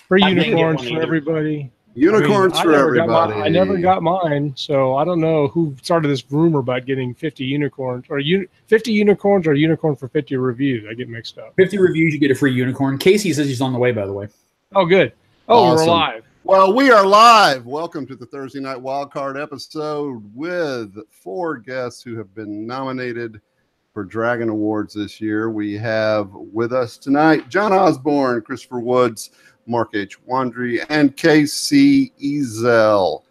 Free unicorns for everybody. Unicorns for everybody. I never got mine, so I don't know who started this rumor about getting 50 unicorns or 50 unicorns or unicorn for 50 reviews. I get mixed up. 50 reviews, you get a free unicorn. Casey says he's on the way, by the way. Oh, good. Oh, awesome. We're live. Well, we are live. Welcome to the Thursday Night Wildcard episode with 4 guests who have been nominated for Dragon Awards this year. We have with us tonight Jon Osborne, Christopher Woods, Mark H. Wandry, and KC Ezell.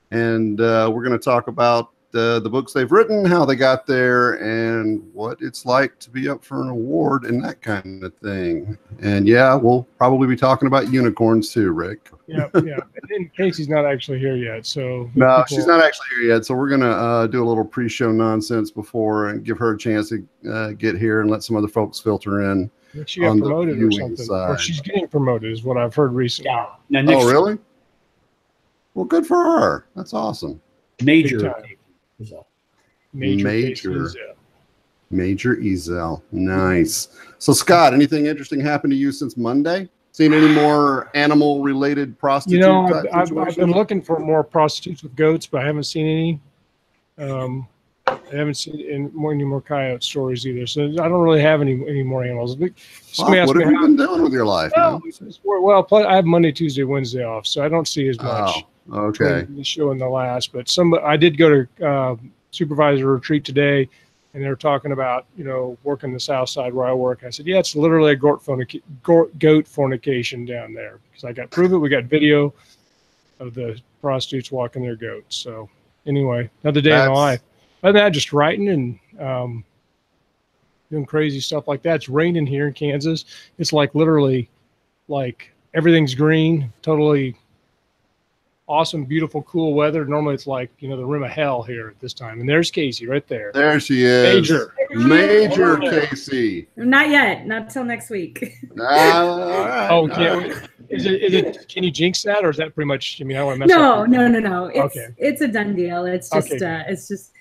And we're going to talk about the books they've written, how they got there, and what it's like to be up for an award and that kind of thing. And yeah, we'll probably be talking about unicorns too, Rick. Yeah. And Casey's not actually here yet, so no, she's not actually here yet. So we're gonna do a little pre-show nonsense before and give her a chance to get here and let some other folks filter in. She got promoted or something, or she's getting promoted, is what I've heard recently. Yeah. Oh, really? Well, good for her. That's awesome. Major Ezell. Nice. So, Scott, anything interesting happened to you since Monday? Seen any more animal-related prostitutes? You know, I've been looking for more prostitutes with goats, but I haven't seen any. I haven't seen any more coyote stories either, so I don't really have any more animals. What have you been doing with your life? Well, I have Monday, Tuesday, Wednesday off, so I don't see as much. Oh, okay. The show in the last, but I did go to supervisor retreat today, and they were talking about working the south side where I work. I said, yeah, it's literally a goat fornication down there because I got proof it. We got video of the prostitutes walking their goats. So anyway, another day in my life. Other than that, just writing and doing crazy stuff like that. It's raining here in Kansas. It's like literally like everything's green, totally awesome, beautiful, cool weather. Normally it's like, the rim of hell here at this time. And there's Casey right there. There she is. Major Casey. Not yet. Not till next week. Oh, can you jinx that, or is that pretty much, I want to mess up? No. It's a done deal. It's just,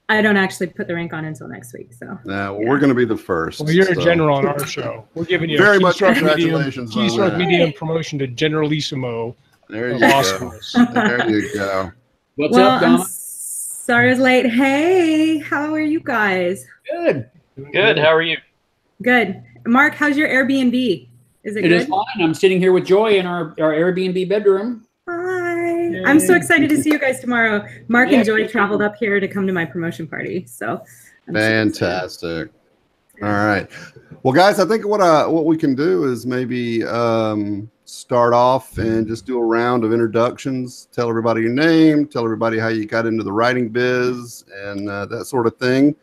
I don't actually put the rank on until next week. So we're going to be the first. Well, you're a general on our show. We're giving you very much congratulations. Key medium promotion to Generalissimo. There you go. There you go. What's up, Donna? Sorry I was late. Hey, how are you guys? Good. How are you? Good. Mark, how's your Airbnb? Is it good? It is fine. I'm sitting here with Joy in our Airbnb bedroom. Hi. Yay. I'm so excited to see you guys tomorrow. Mark and Joy traveled up here to come to my promotion party. So fantastic. All right. Well, guys, I think what we can do is maybe start off and just do a round of introductions. Tell everybody your name. Tell everybody how you got into the writing biz and that sort of thing.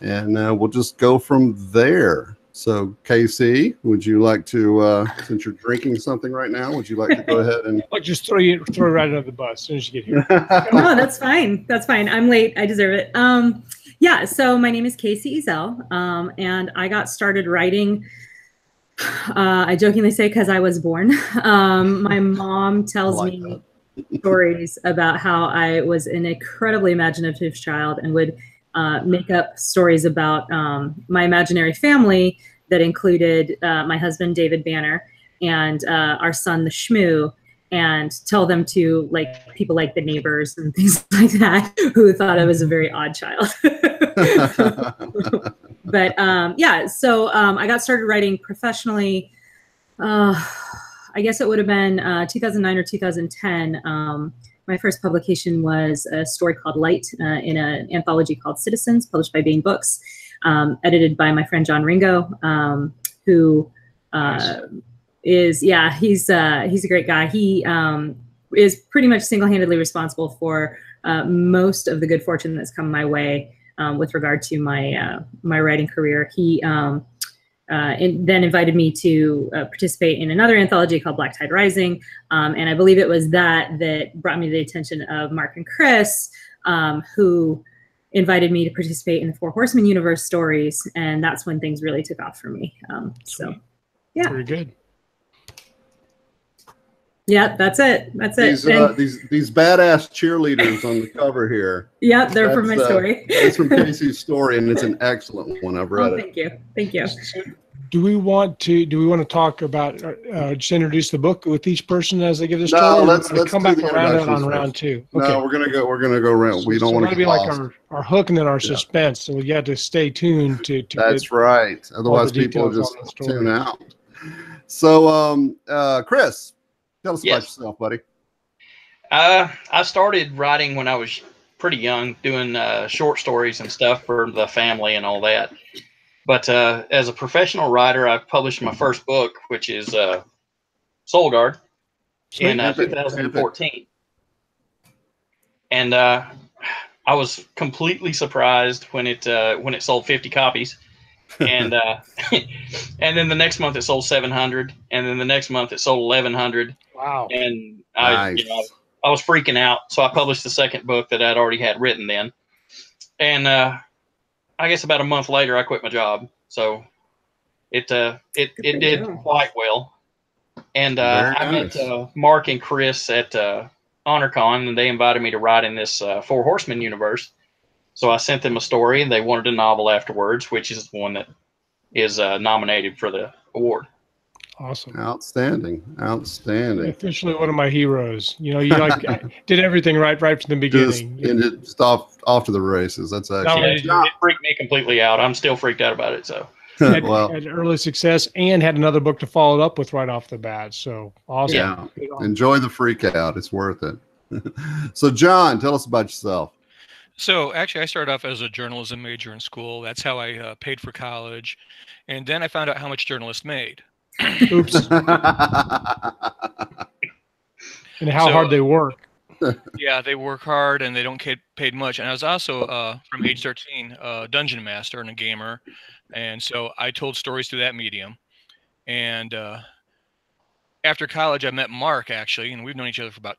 And we'll just go from there. So, KC, would you like to, since you're drinking something right now, would you like to go ahead and just throw right under the bus as soon as you get here? No, that's fine. That's fine. I'm late. I deserve it. Yeah. So my name is KC Ezell, and I got started writing. I jokingly say because I was born. My mom tells me stories about how I was an incredibly imaginative child and would make up stories about my imaginary family that included my husband, David Banner, and our son, the Shmoo, and tell them to people like the neighbors and things like that who thought I was a very odd child. But yeah, so I got started writing professionally. I guess it would have been 2009 or 2010. My first publication was a story called Light in an anthology called Citizens, published by Baen Books, edited by my friend John Ringo, who he's a great guy. He is pretty much single-handedly responsible for most of the good fortune that's come my way with regard to my writing career. He then invited me to participate in another anthology called Black Tide Rising. And I believe it was that brought me to the attention of Mark and Chris, who invited me to participate in the Four Horsemen universe stories. And that's when things really took off for me. So, yeah. Very good. Yeah, that's it. That's it. These badass cheerleaders on the cover here. Yeah, they're from my story. It's from Casey's story, and it's an excellent one. I've read it. Thank you. Do we want to talk about just introduce the book with each person as they give the story? No, or let's come back do the around it on introductions round first. two. No, Okay. we're gonna go around. We don't want to be lost. like our hook and then our suspense. So we got to stay tuned to That's right. Otherwise, people will just tune out. So, Chris, tell us about yourself, buddy. I started writing when I was pretty young, doing short stories and stuff for the family and all that. But as a professional writer, I published my first book, which is Soul Guard, in 2014. And I was completely surprised when it sold 50 copies. And and then the next month it sold 700, and then the next month it sold 1,100. Wow! And Nice. I was freaking out, so I published the second book that I'd already had written then. And I guess about a month later, I quit my job. So it did quite well. And I met Mark and Chris at HonorCon, and they invited me to write in this Four Horsemen universe. So I sent them a story, and they wanted a novel afterwards, which is the one that is nominated for the award. Awesome. Outstanding. Officially one of my heroes. You did everything right from the beginning. Just off to the races. That's actually it freaked me completely out. I'm still freaked out about it. So had early success and had another book to follow it up with right off the bat. So awesome. Yeah. Enjoy the freak out. It's worth it. So John, tell us about yourself. So actually, I started off as a journalism major in school. That's how I paid for college. And then I found out how much journalists made. Oops. And how hard they work. Yeah, they work hard and they don't get paid much. And I was also, from age 13, a dungeon master and a gamer. And so I told stories through that medium. And after college, I met Mark, actually, and we've known each other for about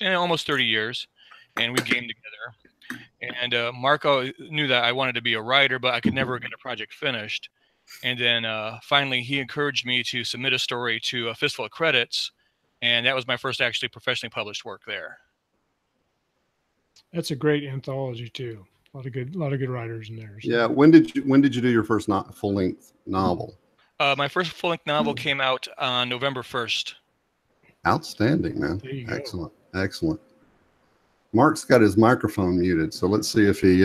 almost 30 years. And we gamed together. And Marco knew that I wanted to be a writer, but I could never get a project finished. And then finally, he encouraged me to submit a story to a Fistful of Credits, and that was my first actually professionally published work there. That's a great anthology too. A lot of good writers in there. So. Yeah. When did you do your first full length novel? My first full length novel came out on November 1st. Outstanding, man. Excellent. Mark's got his microphone muted, so let's see if he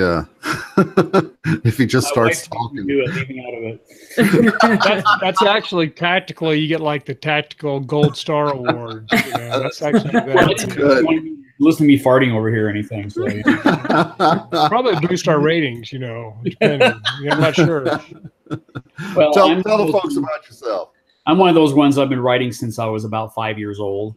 if he just starts talking. Leaving out of it. That's actually tactical. You get like the tactical gold star award. That's actually good. Listen to me farting over here or anything. So, probably boost our ratings. Depending. I'm not sure. Well, tell the folks about yourself. I'm one of those ones I've been writing since I was about 5 years old.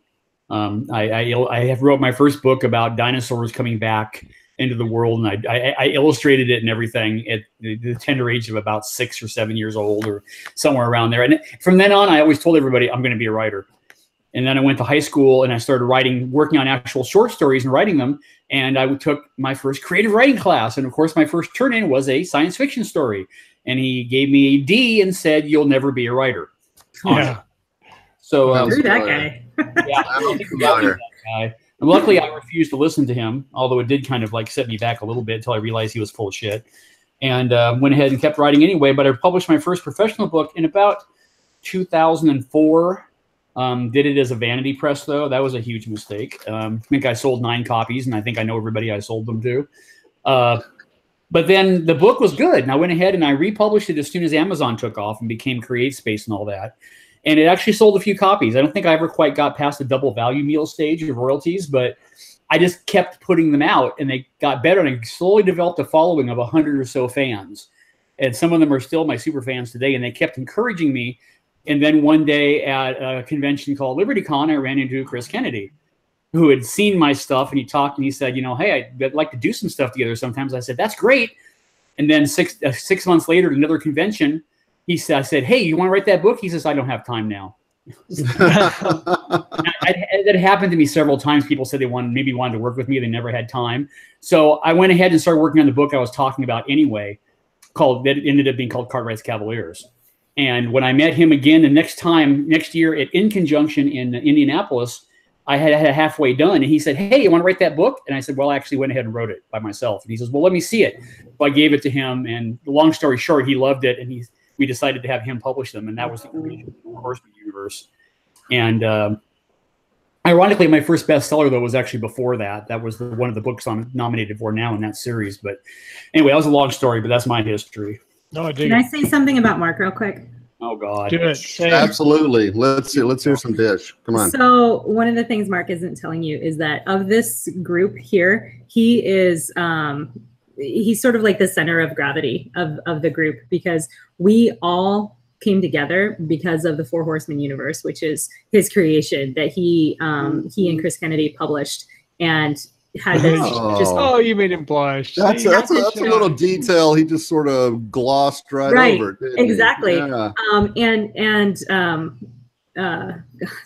I have wrote my first book about dinosaurs coming back into the world, and I illustrated it and everything at the tender age of about 6 or 7 years old, or somewhere around there. And from then on, I always told everybody I'm going to be a writer. And then I went to high school and I started working on actual short stories and writing them. And I took my first creative writing class. And of course, my first turn-in was a science fiction story. And he gave me a D and said, "You'll never be a writer." Yeah. So screw that guy. Yeah, that guy. And luckily, I refused to listen to him, although it did kind of like set me back a little bit until I realized he was full of shit. And went ahead and kept writing anyway. But I published my first professional book in about 2004. Did it as a vanity press, though. That was a huge mistake. I think I sold 9 copies, and I think I know everybody I sold them to. But then the book was good, and I went ahead and I republished it as soon as Amazon took off and became CreateSpace and all that. And it actually sold a few copies. I don't think I ever quite got past the double value meal stage of royalties, but I just kept putting them out, and they got better, and I slowly developed a following of 100 or so fans. And some of them are still my super fans today, and they kept encouraging me. And then one day at a convention called LibertyCon, I ran into Chris Kennedy, who had seen my stuff, and he talked and he said, "Hey, I'd like to do some stuff together sometimes." I said, "That's great." And then six months later at another convention, I said, "Hey, you want to write that book?" He says, "I don't have time now." That happened to me several times. People said they wanted to work with me. They never had time. So I went ahead and started working on the book I was talking about anyway, that ended up being called Cartwright's Cavaliers. And when I met him again the next year at In Conjunction in Indianapolis, I had it halfway done. And he said, "Hey, you want to write that book?" And I said, "Well, I actually went ahead and wrote it by myself." And he says, "Well, let me see it." So I gave it to him. And long story short, he loved it. And we decided to have him publish them, and that was the creation of the Four Horsemen universe. And ironically, my first bestseller, though, was actually before that. That was one of the books I'm nominated for now in that series. But anyway, that was a long story, but that's my history. No, Can I say something about Mark real quick? Oh, God. Do it. Say Absolutely. Let's hear some dish. Come on. So one of the things Mark isn't telling you is that of this group here, he is he's sort of like the center of gravity of the group, because we all came together because of the Four Horsemen universe, which is his creation that he and Chris Kennedy published, and had this just you made him blush. That's a little detail he just sort of glossed right over. Exactly. Yeah.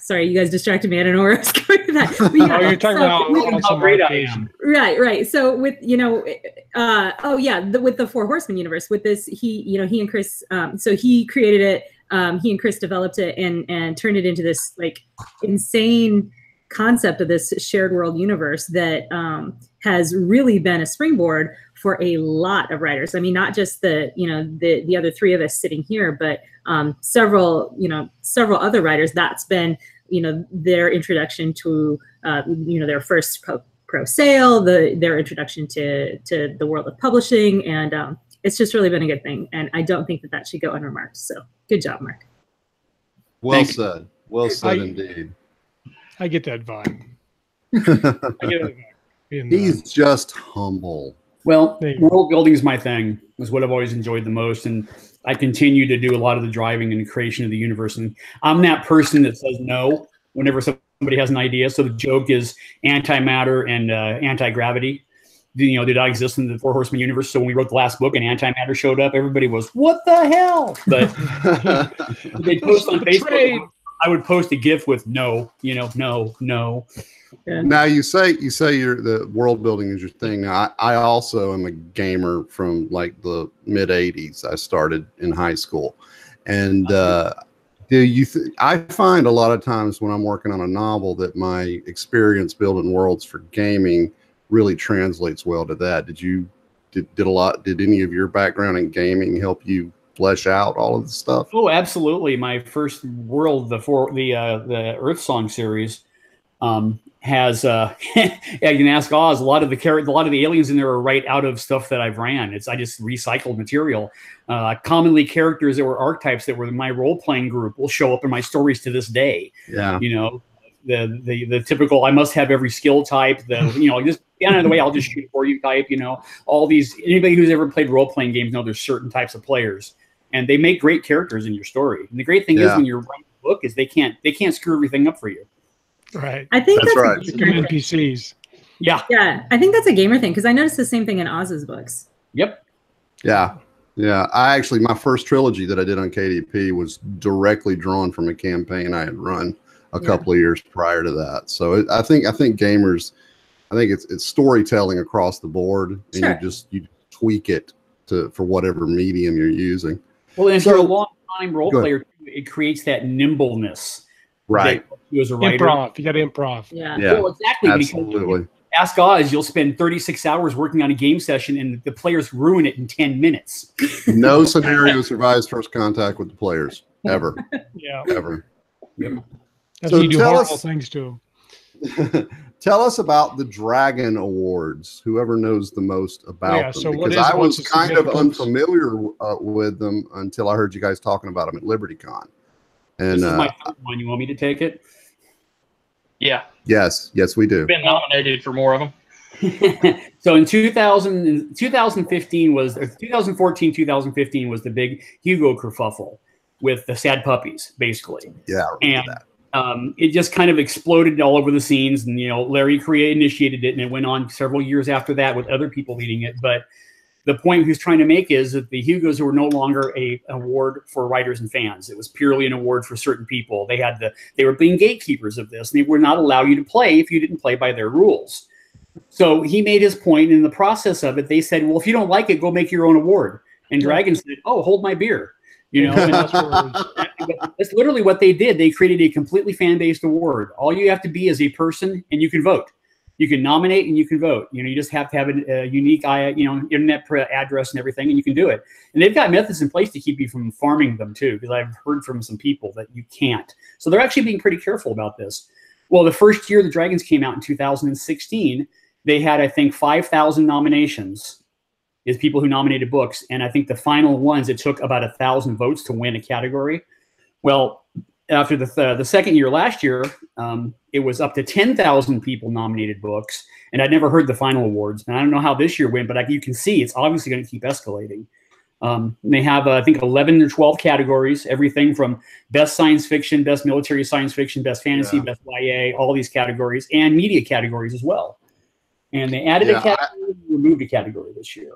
Sorry, you guys distracted me. I don't know where I was going with that. But yeah, you're talking about how great I am. Right. So with with the Four Horsemen universe, with this, he and Chris, so he created it. He and Chris developed it and turned it into this like insane concept of this shared world universe that has really been a springboard for a lot of writers. I mean, not just the other three of us sitting here, but several other writers. That's been their introduction to their first pro sale, their introduction to the world of publishing, and it's just really been a good thing. And I don't think that should go unremarked. So good job, Mark. Well said. Well said indeed. I get that vibe. I get that vibe. He's just humble. Well, world building is my thing. Is what I've always enjoyed the most, and I continue to do a lot of the driving and creation of the universe. And I'm that person that says no whenever somebody has an idea. So the joke is antimatter and anti-gravity. Did not exist in the Four Horsemen universe. So when we wrote the last book and antimatter showed up, everybody was, "What the hell?" But they post on Facebook. I would post a GIF with no. Yeah. Now you say the world building is your thing. Now, I also am a gamer from like the mid '80s. I started in high school, and I find a lot of times when I'm working on a novel that my experience building worlds for gaming really translates well to that. Did any of your background in gaming help you flesh out all of the stuff? Oh, absolutely. My first world, the Earth Song series, has you can ask Oz. A lot of the aliens in there are right out of stuff that I've ran. I just recycled material. Commonly, characters that were archetypes that were in my role playing group will show up in my stories to this day. Yeah, the typical I must have every skill type. Just get out of the way. I'll just shoot for you type. All these. Anybody who's ever played role playing games know there's certain types of players. And they make great characters in your story. And the great thing is when you're writing a book is they can't screw everything up for you. Right. I think that's right. NPCs. Yeah. Yeah. I think that's a gamer thing because I noticed the same thing in Oz's books. Yep. Yeah. My first trilogy that I did on KDP was directly drawn from a campaign I had run a couple of years prior to that. So I think gamers, it's storytelling across the board, and you tweak it for whatever medium you're using. Well, and if you're a long-time role player, too, it creates that nimbleness. Right. You as a writer. Improv. You got to improv. Yeah. Well, exactly. Absolutely. Because ask Oz, you'll spend 36 hours working on a game session, and the players ruin it in 10 minutes. No scenario survives first contact with the players ever. Yeah. Ever. Yep. That's when you do horrible things to them. Tell us about the Dragon Awards. Whoever knows the most about them, because I was kind of unfamiliar with them until I heard you guys talking about them at LibertyCon. And this is my third one. You want me to take it? Yeah. Yes, we do. Been nominated for more of them. So in 2015 was 2014, 2015 was the big Hugo kerfuffle with the sad puppies, basically. Yeah, I remember that. It just kind of exploded all over the scenes, and Larry initiated it, and it went on several years after that with other people leading it. But the point he's trying to make is that the Hugos were no longer an award for writers and fans. It was purely an award for certain people. They were being gatekeepers of this, and they would not allow you to play if you didn't play by their rules. So he made his point, and in the process of it, they said, "Well, if you don't like it, go make your own award." And Dragon said, "Oh, hold my beer." And that's literally what they did. They created a completely fan-based award. All you have to be is a person, and you can vote. You can nominate and you can vote. You just have to have a unique, internet address and everything, and you can do it. And they've got methods in place to keep you from farming them too, because I've heard from some people that you can't. So they're actually being pretty careful about this. Well, the first year the Dragons came out in 2016, they had, I think, 5,000 nominations is people who nominated books. And I think the final ones, it took about 1,000 votes to win a category. Well, after the second year last year, it was up to 10,000 people nominated books, and I'd never heard the final awards. And I don't know how this year went, but you can see it's obviously going to keep escalating. They have, I think, 11 or 12 categories, everything from best science fiction, best military science fiction, best fantasy, best YA, all these categories, and media categories as well. And they added a category, removed a category this year.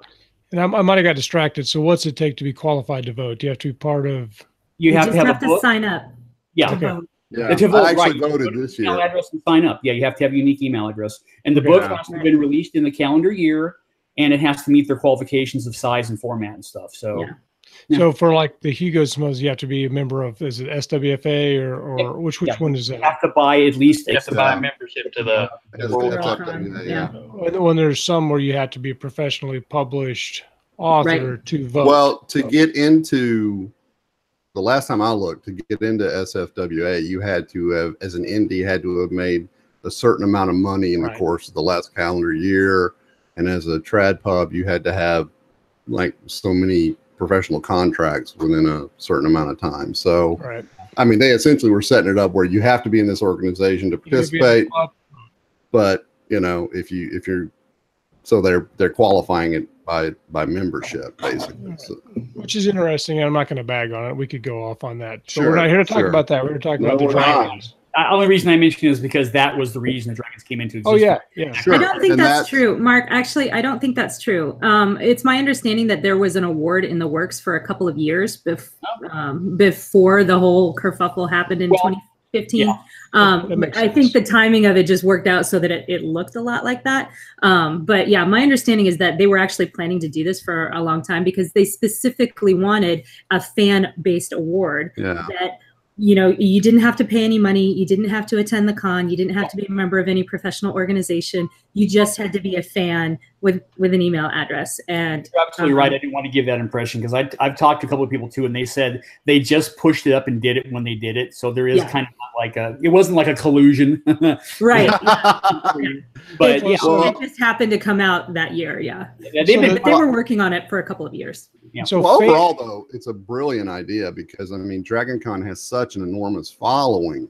And I might have got distracted. So what's it take to be qualified to vote? Do you have to be part of? You have to have a book. sign up. Yeah. Okay. Yeah, I actually voted this year. Email address and sign up. Yeah, you have to have a unique email address. And the book has to have been released in the calendar year, and it has to meet their qualifications of size and format and stuff. So, So for like the Hugo Smos, you have to be a member of, is it SWFA or which one is that? You have to buy at least. You have to buy a membership to the When there's some where you have to be a professionally published author to vote. Well, to get into, the last time I looked, to get into SFWA, you had to have, as an indie, had to have made a certain amount of money in the course of the last calendar year. And as a trad pub, you had to have like so many professional contracts within a certain amount of time. So, I mean, they essentially were setting it up where you have to be in this organization to participate. But if you're, so they're qualifying it by membership, basically. So, which is interesting. I'm not going to bag on it. We could go off on that. So we're not here to talk about that. We're here to talk about the Dragons. The only reason I mentioned it is because that was the reason the Dragons came into existence. Oh, yeah. Sure. I don't think that's true, Mark. Actually, I don't think that's true. It's my understanding that there was an award in the works for a couple of years before the whole kerfuffle happened in 2015. Yeah. I think the timing of it just worked out so that it looked a lot like that. But yeah, my understanding is that they were actually planning to do this for a long time because they specifically wanted a fan-based award that, you didn't have to pay any money. You didn't have to attend the con. You didn't have to be a member of any professional organization. You just had to be a fan with an email address. And you're absolutely right. I didn't want to give that impression because I've talked to a couple of people too, and they said they just pushed it up and did it when they did it. So there is kind of like it wasn't like a collusion. Right. But it just happened to come out that year. Yeah. They were working on it for a couple of years. Yeah. So overall, though, it's a brilliant idea because, I mean, DragonCon has such an enormous following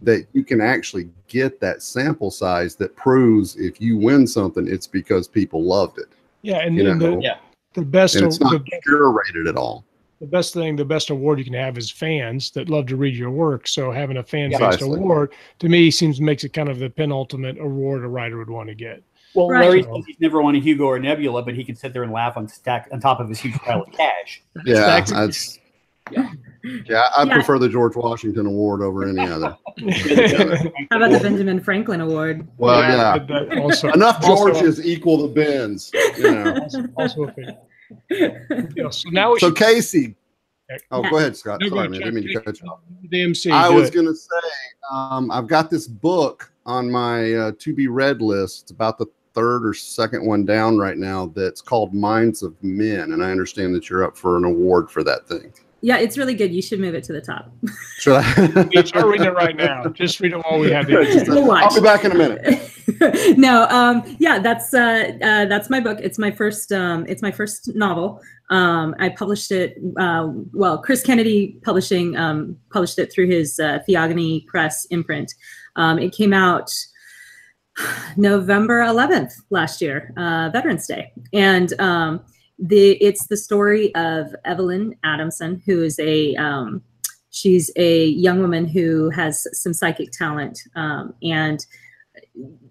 that you can actually get that sample size that proves if you win something, it's because people loved it. Yeah, and the best, and it's not curated at all. The best award you can have is fans that love to read your work. So having a fan-based award, to me, makes it kind of the penultimate award a writer would want to get. Well, Larry says he's never won a Hugo or Nebula, but he can sit there and laugh on top of his huge pile of cash. Yeah, I prefer the George Washington Award over any other. How about the Benjamin Franklin Award? Well, enough Georges equal the Bens. Also a thing. So now Casey. Oh, go ahead, Scott. Sorry, man. I didn't mean to cut you off. The MC. I was going to say, I've got this book on my to be read list. It's about the third or second one down right now. That's called Minds of Men, and I understand that you're up for an award for that thing. Yeah, it's really good. You should move it to the top. Should I? Start reading it right now. Just read it while we have it. I'll be back in a minute. No, that's my book. It's my first novel. I published it. Chris Kennedy Publishing published it through his Theogony Press imprint. It came out November 11th last year, Veterans Day, and it's the story of Evelyn Adamson, who is she's a young woman who has some psychic talent, and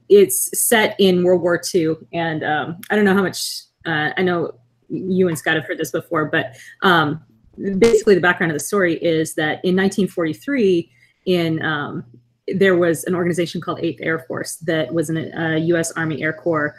it's set in World War II. And I don't know how much I know you and Scott have heard this before, but basically the background of the story is that in 1943, there was an organization called 8th Air Force that was a U.S. Army Air Corps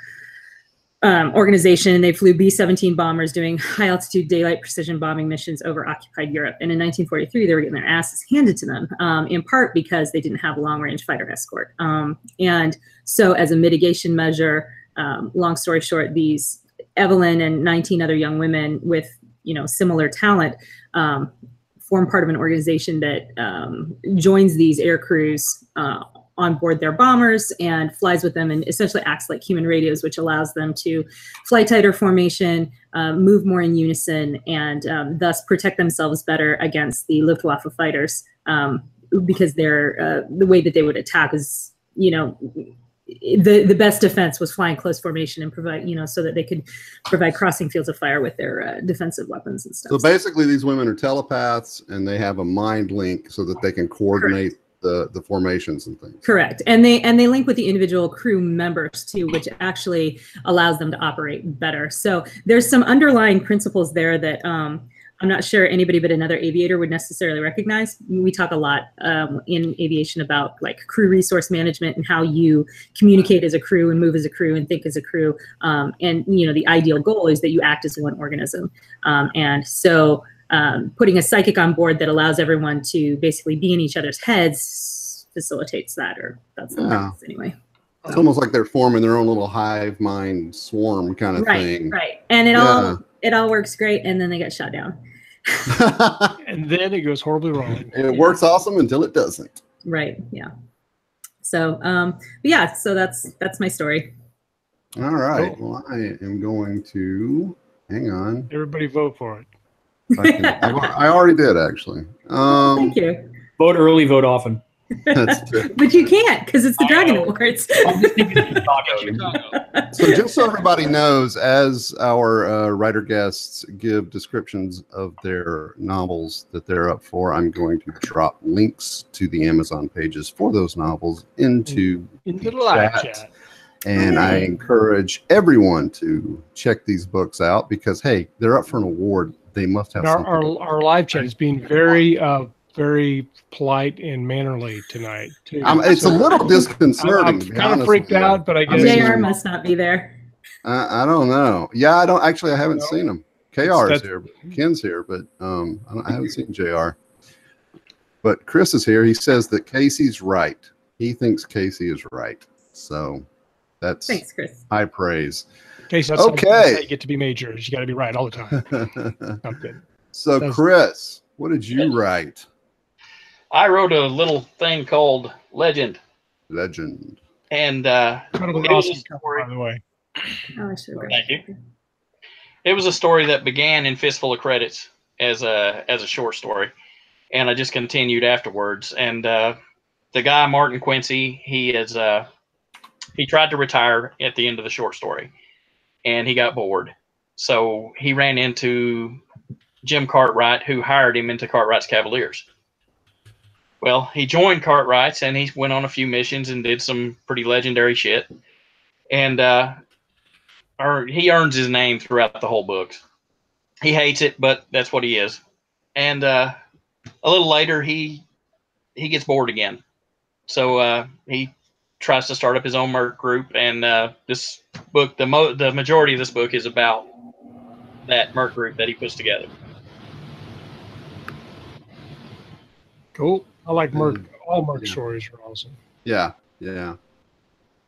organization. They flew B-17 bombers doing high-altitude daylight precision bombing missions over occupied Europe. And in 1943, they were getting their asses handed to them, in part because they didn't have a long-range fighter escort. And so as a mitigation measure, long story short, these Evelyn and 19 other young women with, similar talent form part of an organization that joins these air crews on board their bombers and flies with them and essentially acts like human radios, which allows them to fly tighter formation, move more in unison, and thus protect themselves better against the Luftwaffe fighters, because they're the way that they would attack is, the best defense was flying close formation and provide, so that they could provide crossing fields of fire with their defensive weapons and stuff. So basically these women are telepaths and they have a mind link so that they can coordinate the formations and things. Correct. And they link with the individual crew members too, which actually allows them to operate better. So there's some underlying principles there that I'm not sure anybody but another aviator would necessarily recognize. We talk a lot in aviation about like crew resource management and how you communicate as a crew and move as a crew and think as a crew. And the ideal goal is that you act as one organism. And so putting a psychic on board that allows everyone to basically be in each other's heads facilitates that, or that's the purpose anyway. It's almost like they're forming their own little hive mind swarm kind of thing. Right. And it all works great, and then they get shot down. And then it goes horribly wrong. And it works awesome until it doesn't. Right. Yeah. So yeah, so that's my story. All right. Cool. Well, I am going to hang on. Everybody vote for it. I already did, actually. Thank you. Vote early, vote often. That's true. But you can't, because it's the Dragon Awards. So just so everybody knows, as our writer guests give descriptions of their novels that they're up for, I'm going to drop links to the Amazon pages for those novels into the live chat. And I encourage everyone to check these books out because, hey, they're up for an award. They must have something. Our live chat is being very polite and mannerly tonight too. It's a little disconcerting. I'm kind of freaked out, but I guess JR must not be there. I don't know. Yeah, I haven't seen him. KR is here, Ken's here, but I haven't seen JR. But Chris is here. He says that Casey's right. He thinks Casey is right. So that's thanks, Chris. High praise. Casey, that's how you get to be majors. You got to be right all the time. I'm good. So Chris, what did you write? I wrote a little thing called Legend. And incredibly awesome cover, by the way. Thank you. It was a story that began in Fistful of Credits as a short story, and I just continued afterwards. And the guy Martin Quincy, he tried to retire at the end of the short story, and he got bored. So he ran into Jim Cartwright, who hired him into Cartwright's Cavaliers. Well, he joined Cartwright's, and he went on a few missions and did some pretty legendary shit. And he earns his name throughout the whole book. He hates it, but that's what he is. And a little later, he gets bored again. So he tries to start up his own merc group, and this book, the majority of this book is about that merc group that he puts together. Cool. I like merc. All merc stories are awesome. Yeah.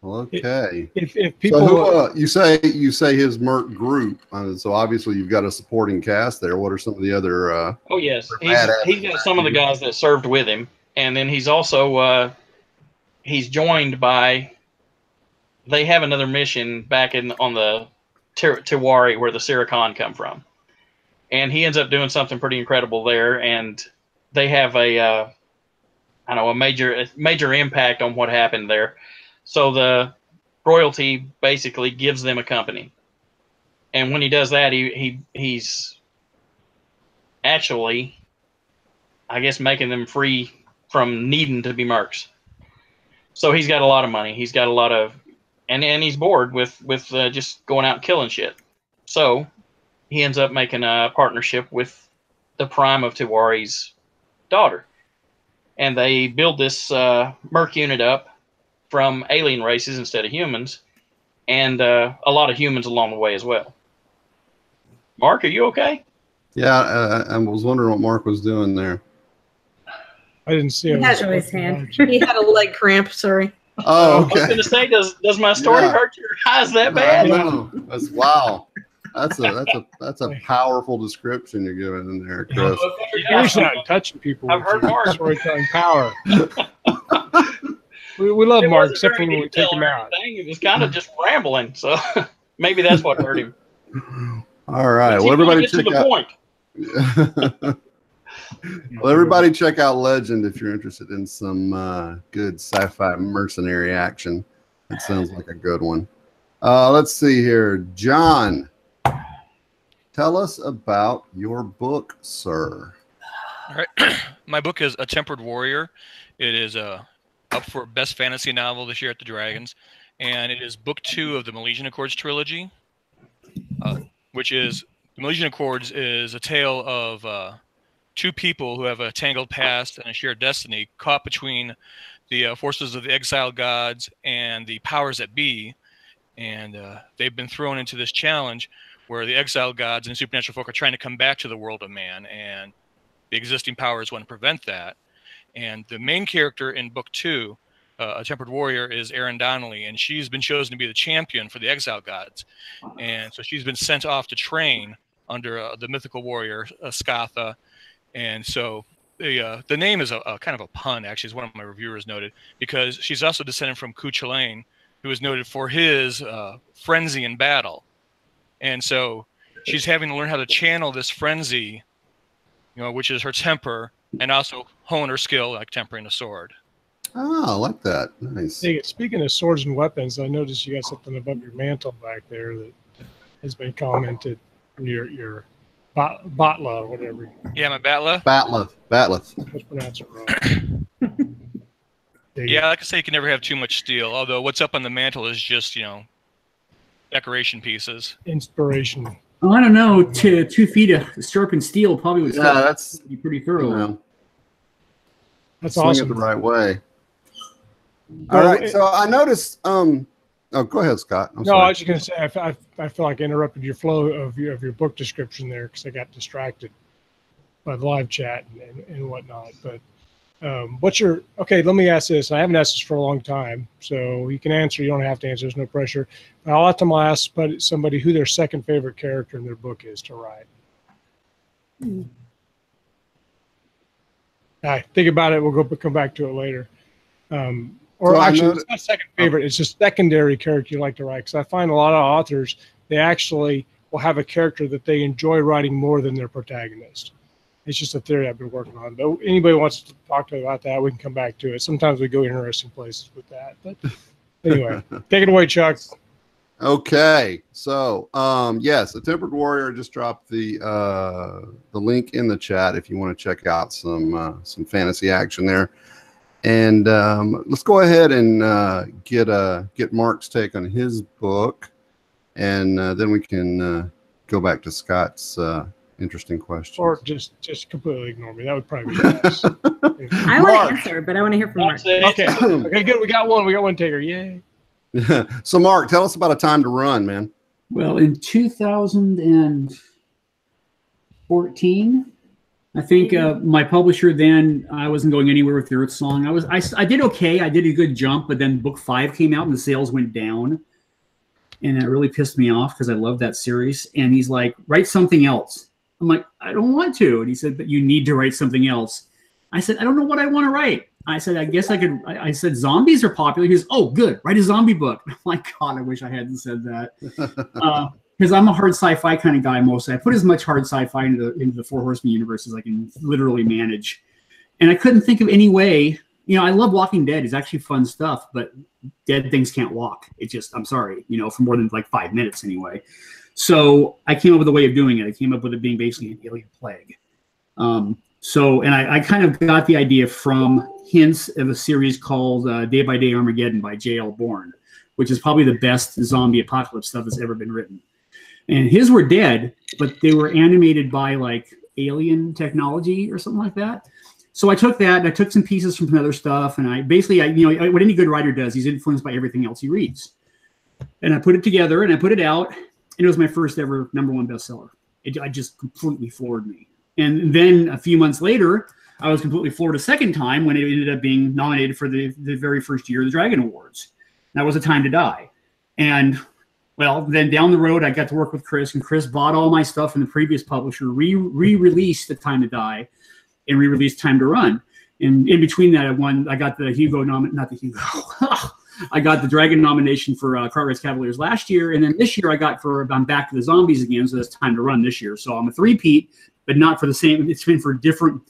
Well, okay. If people, so who, you say his merc group, so obviously you've got a supporting cast there. What are some of the other? Oh yes, he's got some of the guys that served with him, and then he's also he's joined by. They have another mission back on the Tiwari where the Siricon come from, and he ends up doing something pretty incredible there, and they have a major impact on what happened there. So the royalty basically gives them a company, and when he does that, he's actually, I guess, making them free from needing to be mercs. So he's got a lot of money. He's got a lot of, and he's bored with just going out and killing shit. So he ends up making a partnership with the prime of Tiwari's daughter, and they build this merc unit up from alien races instead of humans, and a lot of humans along the way as well. Mark, are you okay? Yeah, I was wondering what Mark was doing there. I didn't see it. He had his hand. He had a leg cramp. Sorry. Oh, I was okay. going to say, does my story Yeah. hurt your eyes that I bad? know. That's wow. That's a powerful description you're giving in there, Chris. You're just not touching people. I've with heard your Mark. storytelling power. we love It Mark, wasn't except very when we take detailed him or out. anything. It was kind of just rambling, so maybe that's what hurt him. All right. But Well, he everybody gets to check the out. point. Well, everybody check out Legend if you're interested in some good sci-fi mercenary action. That sounds like a good one. Let's see here. John, tell us about your book, sir. All right. My book is A Tempered Warrior. It is up for Best Fantasy Novel this year at the Dragons. And it is book 2 of the Milesian Accords trilogy, which is, the Milesian Accords is a tale of two people who have a tangled past and a shared destiny caught between the forces of the exiled gods and the powers that be. And they've been thrown into this challenge where the exiled gods and supernatural folk are trying to come back to the world of man, and the existing powers want to prevent that. And the main character in book 2, A Tempered Warrior, is Erin Donnelly, and she's been chosen to be the champion for the exiled gods. And so she's been sent off to train under the mythical warrior, Skatha. And so the name is a kind of a pun, actually, as one of my reviewers noted, because she's also descended from Cuchulainn, who is noted for his frenzy in battle. And so she's having to learn how to channel this frenzy, which is her temper, and also hone her skill, like tempering a sword. Oh, I like that. Nice. Hey, speaking of swords and weapons, I noticed you got something above your mantle back there that has been commented. Your Batla, whatever. Yeah, my Batla. Batleth. Let's pronounce it wrong. Yeah, like I say, you can never have too much steel. Although what's up on the mantle is just, decoration pieces. Inspiration. Oh, I don't know. 2 feet of sharpened steel probably would that's be pretty thorough. That's swing awesome. it the right way. All right. So I noticed. Oh, go ahead, Scott. I'm sorry. I was just going to say, I feel like I interrupted your flow of your book description there because I got distracted by the live chat and whatnot. But okay, let me ask this. I haven't asked this for a long time, so you can answer. You don't have to answer. There's no pressure. But I'll have to ask somebody who their second favorite character in their book is to write. All right, think about it. We'll come back to it later. Or So actually, it's not second favorite. It's just secondary character you like to write. Because I find a lot of authors, they actually will have a character that they enjoy writing more than their protagonist. It's just a theory I've been working on. But anybody wants to talk to me about that, we can come back to it. Sometimes we go interesting places with that. But anyway, take it away, Chuck. Okay. So, yes, The Tempered Warrior just dropped the link in the chat if you want to check out some fantasy action there. And let's go ahead and get Mark's take on his book, and then we can go back to Scott's interesting questions. Or just completely ignore me. That would probably be nice. I want to answer, but I want to hear from Mark. Okay, good. We got one taker. Yay. So, Mark, tell us about A Time to Run, man. Well, in 2014, I think my publisher then, I wasn't going anywhere with the Earth Song. I did okay. I did a good jump, but then book 5 came out and the sales went down. And it really pissed me off because I love that series. And he's like, write something else. I'm like, I don't want to. And he said, but you need to write something else. I said, I don't know what I want to write. I said, I guess I could. I said, zombies are popular. He goes, oh, good. Write a zombie book. I'm like, God, I wish I hadn't said that. Because I'm a hard sci-fi kind of guy mostly. I put as much hard sci-fi into the Four Horsemen universe as I can literally manage. And I couldn't think of any way. I love Walking Dead. It's actually fun stuff, but dead things can't walk. It's just, I'm sorry, for more than like 5 minutes anyway. So I came up with a way of doing it. I came up with it being basically an alien plague. And I kind of got the idea from hints of a series called Day by Day Armageddon by J.L. Bourne, which is probably the best zombie apocalypse stuff that's ever been written. And his were dead, but they were animated by like alien technology or something like that. So I took that and I took some pieces from some other stuff. And I basically, what any good writer does, he's influenced by everything else he reads. And I put it together and I put it out, and it was my first ever #1 bestseller. It just completely floored me. And then a few months later, I was completely floored a second time when it ended up being nominated for the very first year of the Dragon Awards. That was A Time to Die. And well, then down the road, I got to work with Chris, and Chris bought all my stuff from the previous publisher, re-released The Time to Die, and re-released Time to Run. And in between that, I got the Hugo not the Hugo. I got the Dragon nomination for Cartwright's Cavaliers last year, and then this year I'm back to the Zombies again, so it's Time to Run this year. So I'm a three-peat, but not for the same. It's been for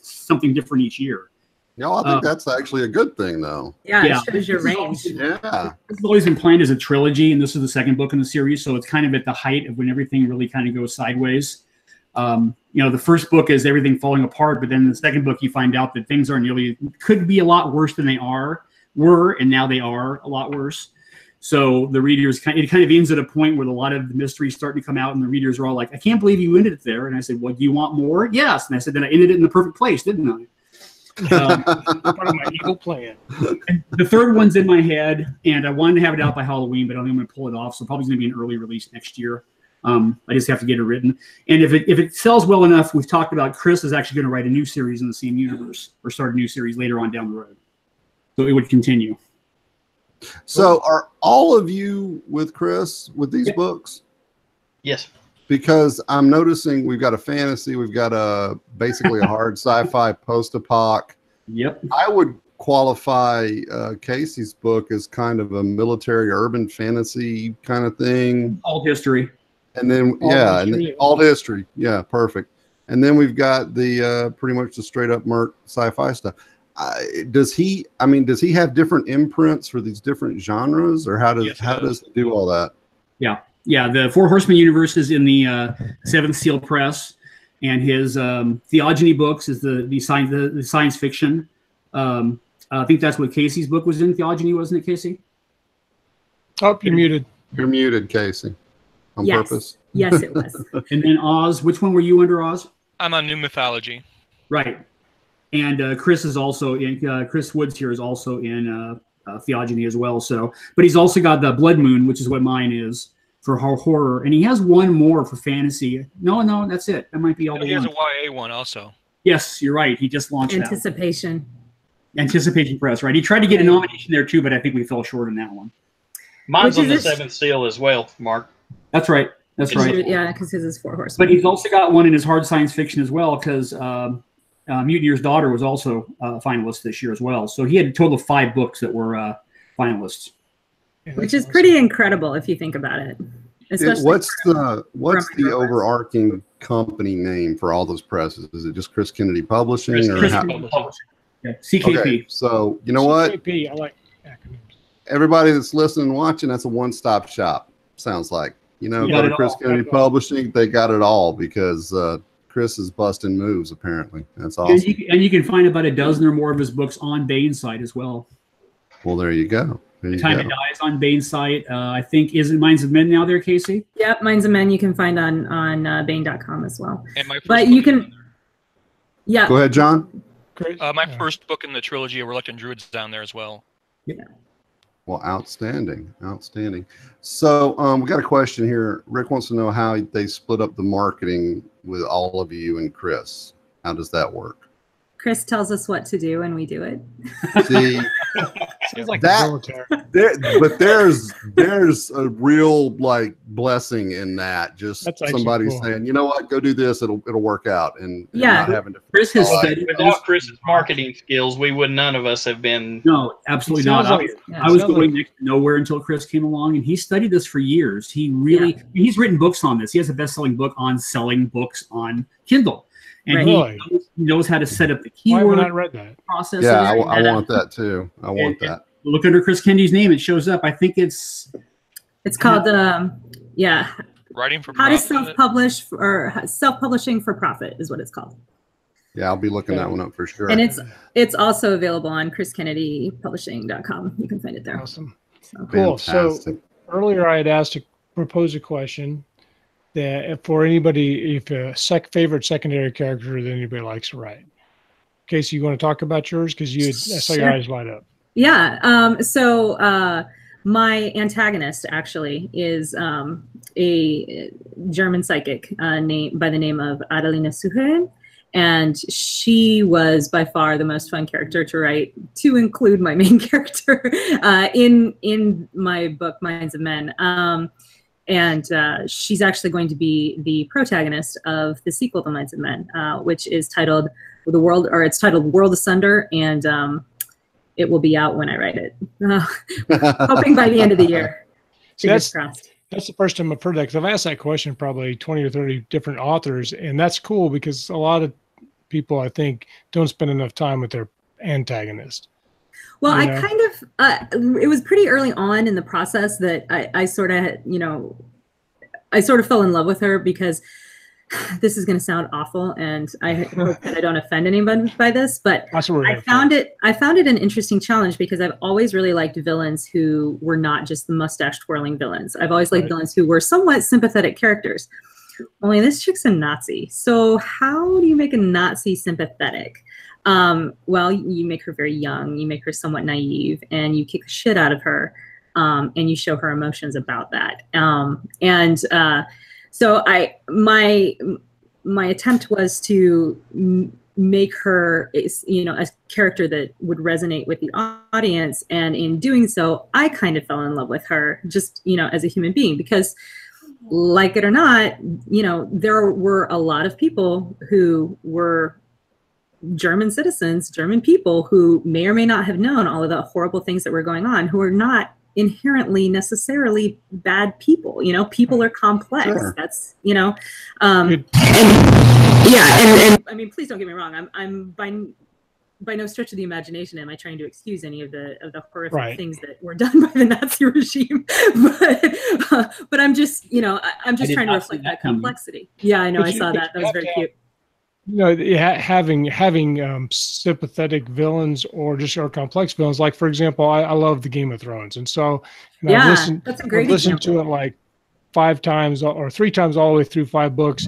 something different each year. No, I think that's actually a good thing, though. Yeah, it shows your range. Yeah. It's always been planned as a trilogy, and this is the second book in the series, so it's kind of at the height of when everything really kind of goes sideways. The first book is everything falling apart, but then in the second book you find out that things could be a lot worse than they were, and now they are a lot worse. So the readers it kind of ends at a point where a lot of the mysteries start to come out, and the readers are all like, "I can't believe you ended it there." And I said, "Well, do you want more?" "Yes." And I said, "Then I ended it in the perfect place, didn't I?" Part of my evil plan. And the third one's in my head, and I wanted to have it out by Halloween, but I don't think I'm going to pull it off. So probably going to be an early release next year. I just have to get it written. And if it sells well enough, we've talked about Chris is actually going to write a new series in the same universe, or start a new series later on down the road. So it would continue. So are all of you with Chris with these books? Yes. Because I'm noticing we've got a fantasy, we've got basically a hard sci-fi post-apoc. Yep. I would qualify Casey's book as kind of a military urban fantasy kind of thing. Alt history. And then alt history. Yeah, perfect. And then we've got the pretty much the straight up Merc sci-fi stuff. Does he have different imprints for these different genres, or how does he do all that? Yeah, the Four Horsemen universe is in the Seventh Seal Press, and his theogony books is the science fiction. I think that's what Casey's book was in, theogony, wasn't it, Casey? Oh, you're muted. You're muted, Casey, on purpose. Yes, it was. And then Oz, which one were you under, Oz? I'm on New Mythology. Right. And Chris is also in. Chris Woods here is also in theogony as well. So, but he's also got the Blood Moon, which is what mine is for horror, and he has one more for fantasy. No, that's it. That might be all. He has a YA one also. Yes, you're right. He just launched Anticipation. Anticipation Press, right? He tried to get a nomination there too, but I think we fell short on that one. Mine's on the Seventh Seal as well, Mark. That's right. That's right. Yeah, because his is Four Horsemen. But he's also got one in his hard science fiction as well, because Mutineer's Daughter was also a finalist this year as well. So he had a total of 5 books that were finalists. Which is pretty incredible if you think about it. What's the overarching company name for all those presses? Is it just Chris Kennedy Publishing? Chris Kennedy Publishing. Yeah, CKP. Okay, so you know what? CKP, I like acronyms. Everybody that's listening and watching, that's a one-stop shop. Sounds like, go to Chris Kennedy Publishing. They got it all because Chris is busting moves. Apparently, that's awesome. And you can find about a dozen or more of his books on Bane's site as well. Well, there you go. Time to Die is on Bane's site. I think isn't Minds of Men now there, Casey? Yep, Minds of Men you can find on Bane.com as well. And my but you can. Yeah. Go ahead, John. My first book in the trilogy, Reluctant Druids, is down there as well. Yeah. Well, outstanding. So we got a question here. Rick wants to know how they split up the marketing with all of you and Chris. How does that work? Chris tells us what to do and we do it. See, sounds like that, the military. but there's a real blessing in that. Just somebody saying, you know what, go do this. It'll work out, and not having to. Chris has studied without Chris's marketing skills, none of us have been. No, absolutely not. I was going next to nowhere until Chris came along, and he studied this for years. He really, he's written books on this. He has a best-selling book on selling books on Kindle. And he knows how to set up the keyword. Why haven't I read that? Process. Yeah, I want that too. I want that. Look under Chris Kennedy's name; it shows up. I think it's called Writing for How to Profit. Self-Publish or Self-Publishing for Profit is what it's called. Yeah, I'll be looking that one up for sure. And it's also available on chriskennedypublishing.com. You can find it there. Awesome. So. Cool. Fantastic. So earlier I had asked to propose a question that for anybody, if a favorite secondary character that anybody likes to write. Casey, you want to talk about yours? Because I saw your eyes light up. Yeah. So My antagonist actually is a German psychic by the name of Adelina Suchen. And she was by far the most fun character to write, to include my main character in my book, Minds of Men. And she's actually going to be the protagonist of the sequel to Minds of Men, which is titled it's titled World Asunder, and it will be out when I write it. Hoping by the end of the year. Fingers crossed. That's the first time I've heard that, because I've asked that question probably 20 or 30 different authors, and that's cool because a lot of people, I think, don't spend enough time with their antagonist. Well, I kind of, it was pretty early on in the process that I sort of, I sort of fell in love with her, because this is going to sound awful, and I hope that I don't offend anyone by this, but I found it an interesting challenge, because I've always really liked villains who were not just the mustache twirling villains. I've always liked villains who were somewhat sympathetic characters. Only this chick's a Nazi. So how do you make a Nazi sympathetic? Well, you make her very young, you make her somewhat naive, and you kick the shit out of her, and you show her emotions about that. So my attempt was to make her, a character that would resonate with the audience, and in doing so, I kind of fell in love with her, just as a human being, because, like it or not, there were a lot of people who were German citizens, German people, who may or may not have known all of the horrible things that were going on, who are not inherently necessarily bad people. People are complex. Sure. That's and I mean, please don't get me wrong. I'm by no stretch of the imagination am I trying to excuse any of the horrific things that were done by the Nazi regime, but I'm just I'm just trying to reflect that complexity. Yeah, I know. I saw that. That was very cute. Having sympathetic villains or complex villains, like, for example, I love the Game of Thrones, and so that's a great I've listened to it like 5 times or 3 times all the way through 5 books,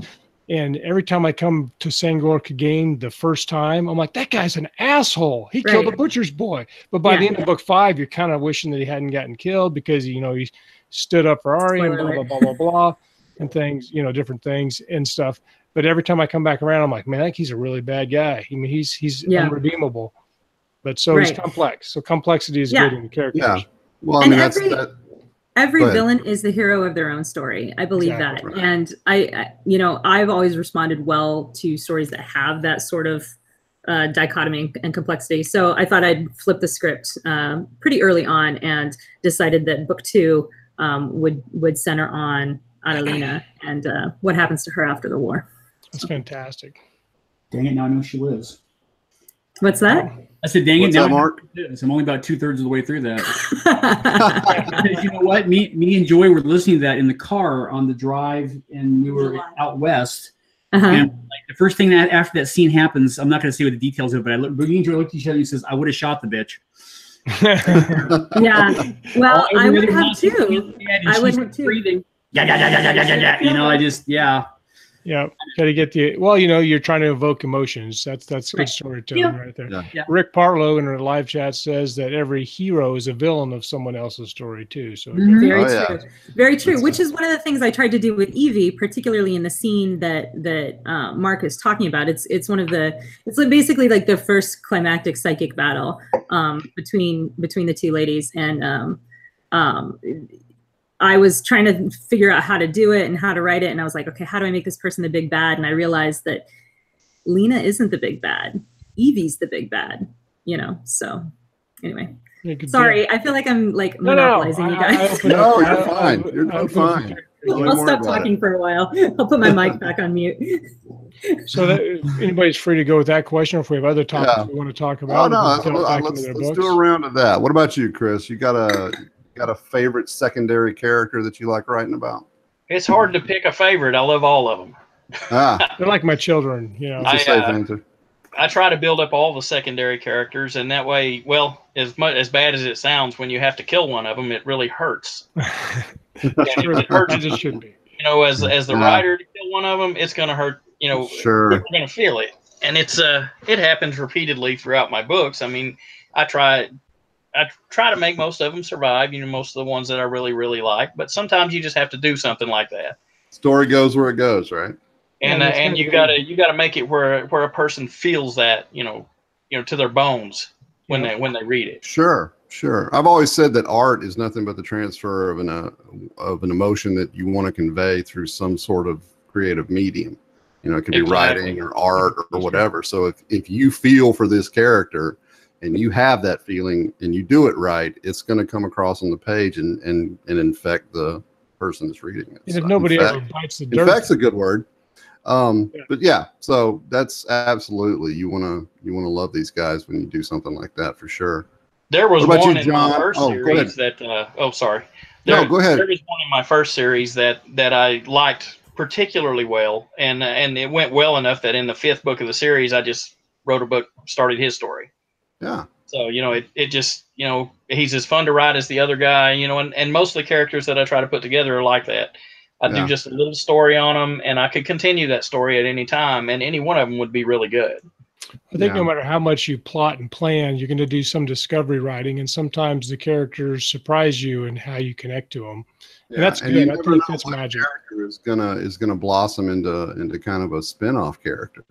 and every time I come to Sangor Clegane the first time, I'm like, that guy's an asshole. He killed the butcher's boy. But by the end of book 5, you're kind of wishing that he hadn't gotten killed, because he stood up for Arya and blah blah blah blah blah and things, different things and stuff. But every time I come back around, I'm like, man, I think he's a really bad guy. I mean, he's unredeemable. But so he's complex. So complexity is good in characters. Yeah. Well, I mean, every villain is the hero of their own story. I believe that. Right. And I've always responded well to stories that have that sort of dichotomy and complexity. So I thought I'd flip the script pretty early on, and decided that book 2 would center on Adelina and what happens to her after the war. That's fantastic. Dang it, now I know she lives. What's that? I said, dang it, now Mark? I'm only about 2/3 of the way through that. Because you know what? Me and Joy were listening to that in the car on the drive, and we were out west. And like, the first thing that after that scene happens, I'm not going to say what the details of it, but me and Joy looked at each other and says, I would have shot the bitch. Yeah. Well, I would have too. I would have too. Breathing. Yeah. Yeah, got to get you're trying to evoke emotions. That's good storytelling right there. Yeah. Rick Partlow in our live chat says that every hero is a villain of someone else's story too. So very true. Very true. Which is one of the things I tried to do with Evie, particularly in the scene that Mark is talking about. It's basically like the first climactic psychic battle between the two ladies, and I was trying to figure out how to do it and how to write it. And I was like, okay, how do I make this person the big bad? And I realized that Lena isn't the big bad. Evie's the big bad, So anyway, sorry. I feel like I'm like monopolizing you guys. No, you're fine. You're fine. I'll stop talking for a while. I'll put my mic back on mute. So anybody's free to go with that question, or if we have other topics we want to talk about. Let's do a round of that. What about you, Chris? You got a favorite secondary character that you like writing about? It's hard to pick a favorite. I love all of them. They're like my children, I try to build up all the secondary characters, and that way, as bad as it sounds, when you have to kill one of them, it really hurts. It hurts. As it should be. As the writer, to kill one of them, it's going to hurt. Sure, we're going to feel it, and it happens repeatedly throughout my books. I mean, I try I try to make most of them survive. Most of the ones that I really, really like. But sometimes you just have to do something like that. Story goes where it goes, right? And and you gotta make it where a person feels that to their bones when they read it. Sure. I've always said that art is nothing but the transfer of an emotion that you want to convey through some sort of creative medium. It could be writing or art or whatever. So if you feel for this character and you have that feeling and you do it right, it's going to come across on the page and infect the person that's reading it. And if nobody ever bites the dirt, infect's a good word. But yeah, so that's absolutely, you want to love these guys when you do something like that, for sure. There was one in my first series that sorry. No, go ahead. There was one in my first series that I liked particularly well, and it went well enough that in the 5th book of the series I just wrote a book, started his story. Yeah. So it just he's as fun to write as the other guy, and most of the characters that I try to put together are like that. I do just a little story on them, and I could continue that story at any time, and any one of them would be really good. I think no matter how much you plot and plan, you're going to do some discovery writing, and sometimes the characters surprise you in how you connect to them. Yeah, and that's good. I think that's magic. Character is gonna blossom into kind of a spin-off character.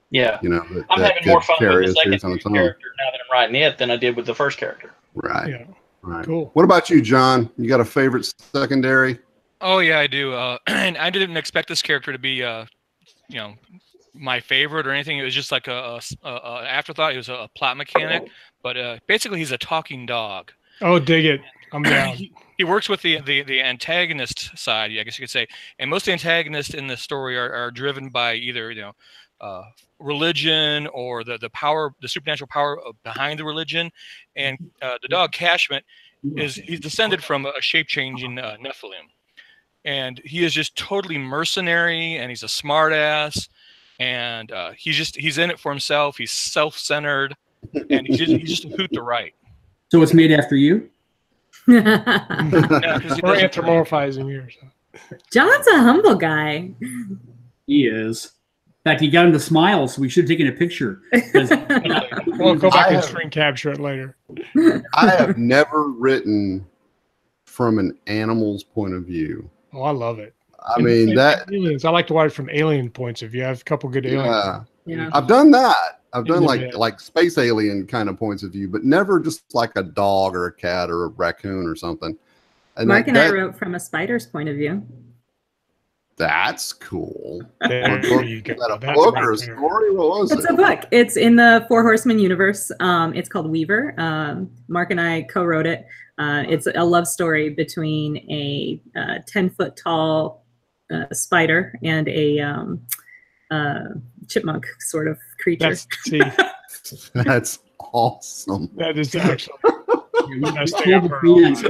Yeah, I'm having more fun with the second character now that I'm writing it than I did with the first character. Right. Yeah. Right. Cool. What about you, John? You got a favorite secondary? Oh yeah, I do. And I didn't expect this character to be, my favorite or anything. It was just like a afterthought. He was a plot mechanic, but basically he's a talking dog. Oh, dig it! I'm down. He works with the antagonist side, I guess you could say, and most of the antagonists in the story are driven by either religion or the power, the supernatural power behind the religion. And the dog Cashman he's descended from a shape-changing Nephilim. And he is just totally mercenary, and he's a smartass, and he's in it for himself. He's self-centered, and he's just a hoot to write. So it's made after you? We're anthropomorphizing you. John's a humble guy. He is. In fact, he got him to smile, so we should have taken a picture. We'll go back and screen capture it later. I have never written from an animal's point of view. Oh, I love it. I mean, aliens. I like to watch it from alien points of view. I have a couple good aliens. Yeah. I've done that. I've done like space alien kind of points of view, but never just like a dog or a cat or a raccoon or something. And Mark and I wrote from a spider's point of view. That's cool. There you go. Is that a book or a story? What was it? It's a book. It's in the Four Horsemen universe. It's called Weaver. Mark and I co-wrote it. It's a love story between a 10-foot tall spider and a chipmunk sort of creature. That's awesome. That is actually. By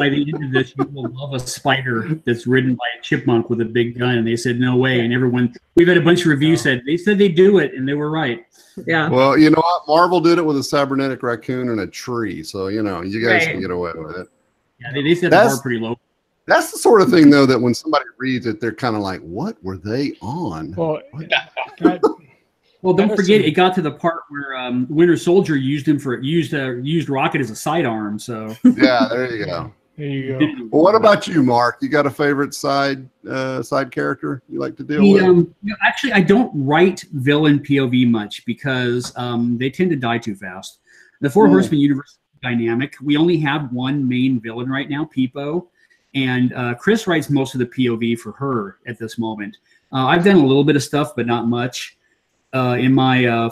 the end of this, you will love a spider that's ridden by a chipmunk with a big gun. And they said, no way. And everyone, we've had a bunch of reviews said they do it, and they were right. Yeah. Well, you know what? Marvel did it with a cybernetic raccoon and a tree. So, you guys can get away with it. Yeah, they set the bar pretty low. That's the sort of thing, though, that when somebody reads it, they're kind of like, what were they on? Well, don't forget, it got to the part where Winter Soldier used Rocket as a sidearm. So yeah, there you go. There you go. Well, what about you, Mark? You got a favorite side character you like to deal with? Actually, I don't write villain POV much because they tend to die too fast. The Four Horsemen universe is dynamic. We only have one main villain right now, Peepo, and Chris writes most of the POV for her at this moment. I've done a little bit of stuff, but not much. In my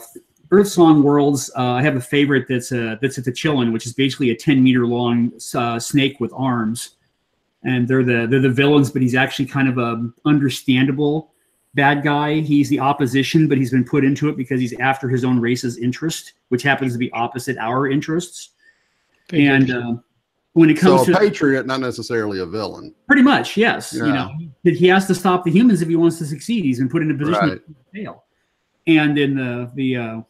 Earth Song worlds, I have a favorite that's at the Chillin, which is basically a 10-meter long snake with arms, and they're the villains. But he's actually kind of a understandable bad guy. He's the opposition, but he's been put into it because he's after his own race's interest, which happens to be opposite our interests. And when it comes to a patriot, not necessarily a villain. Pretty much, yes. Yeah. He has to stop the humans if he wants to succeed. He's been put in a position to fail. And in the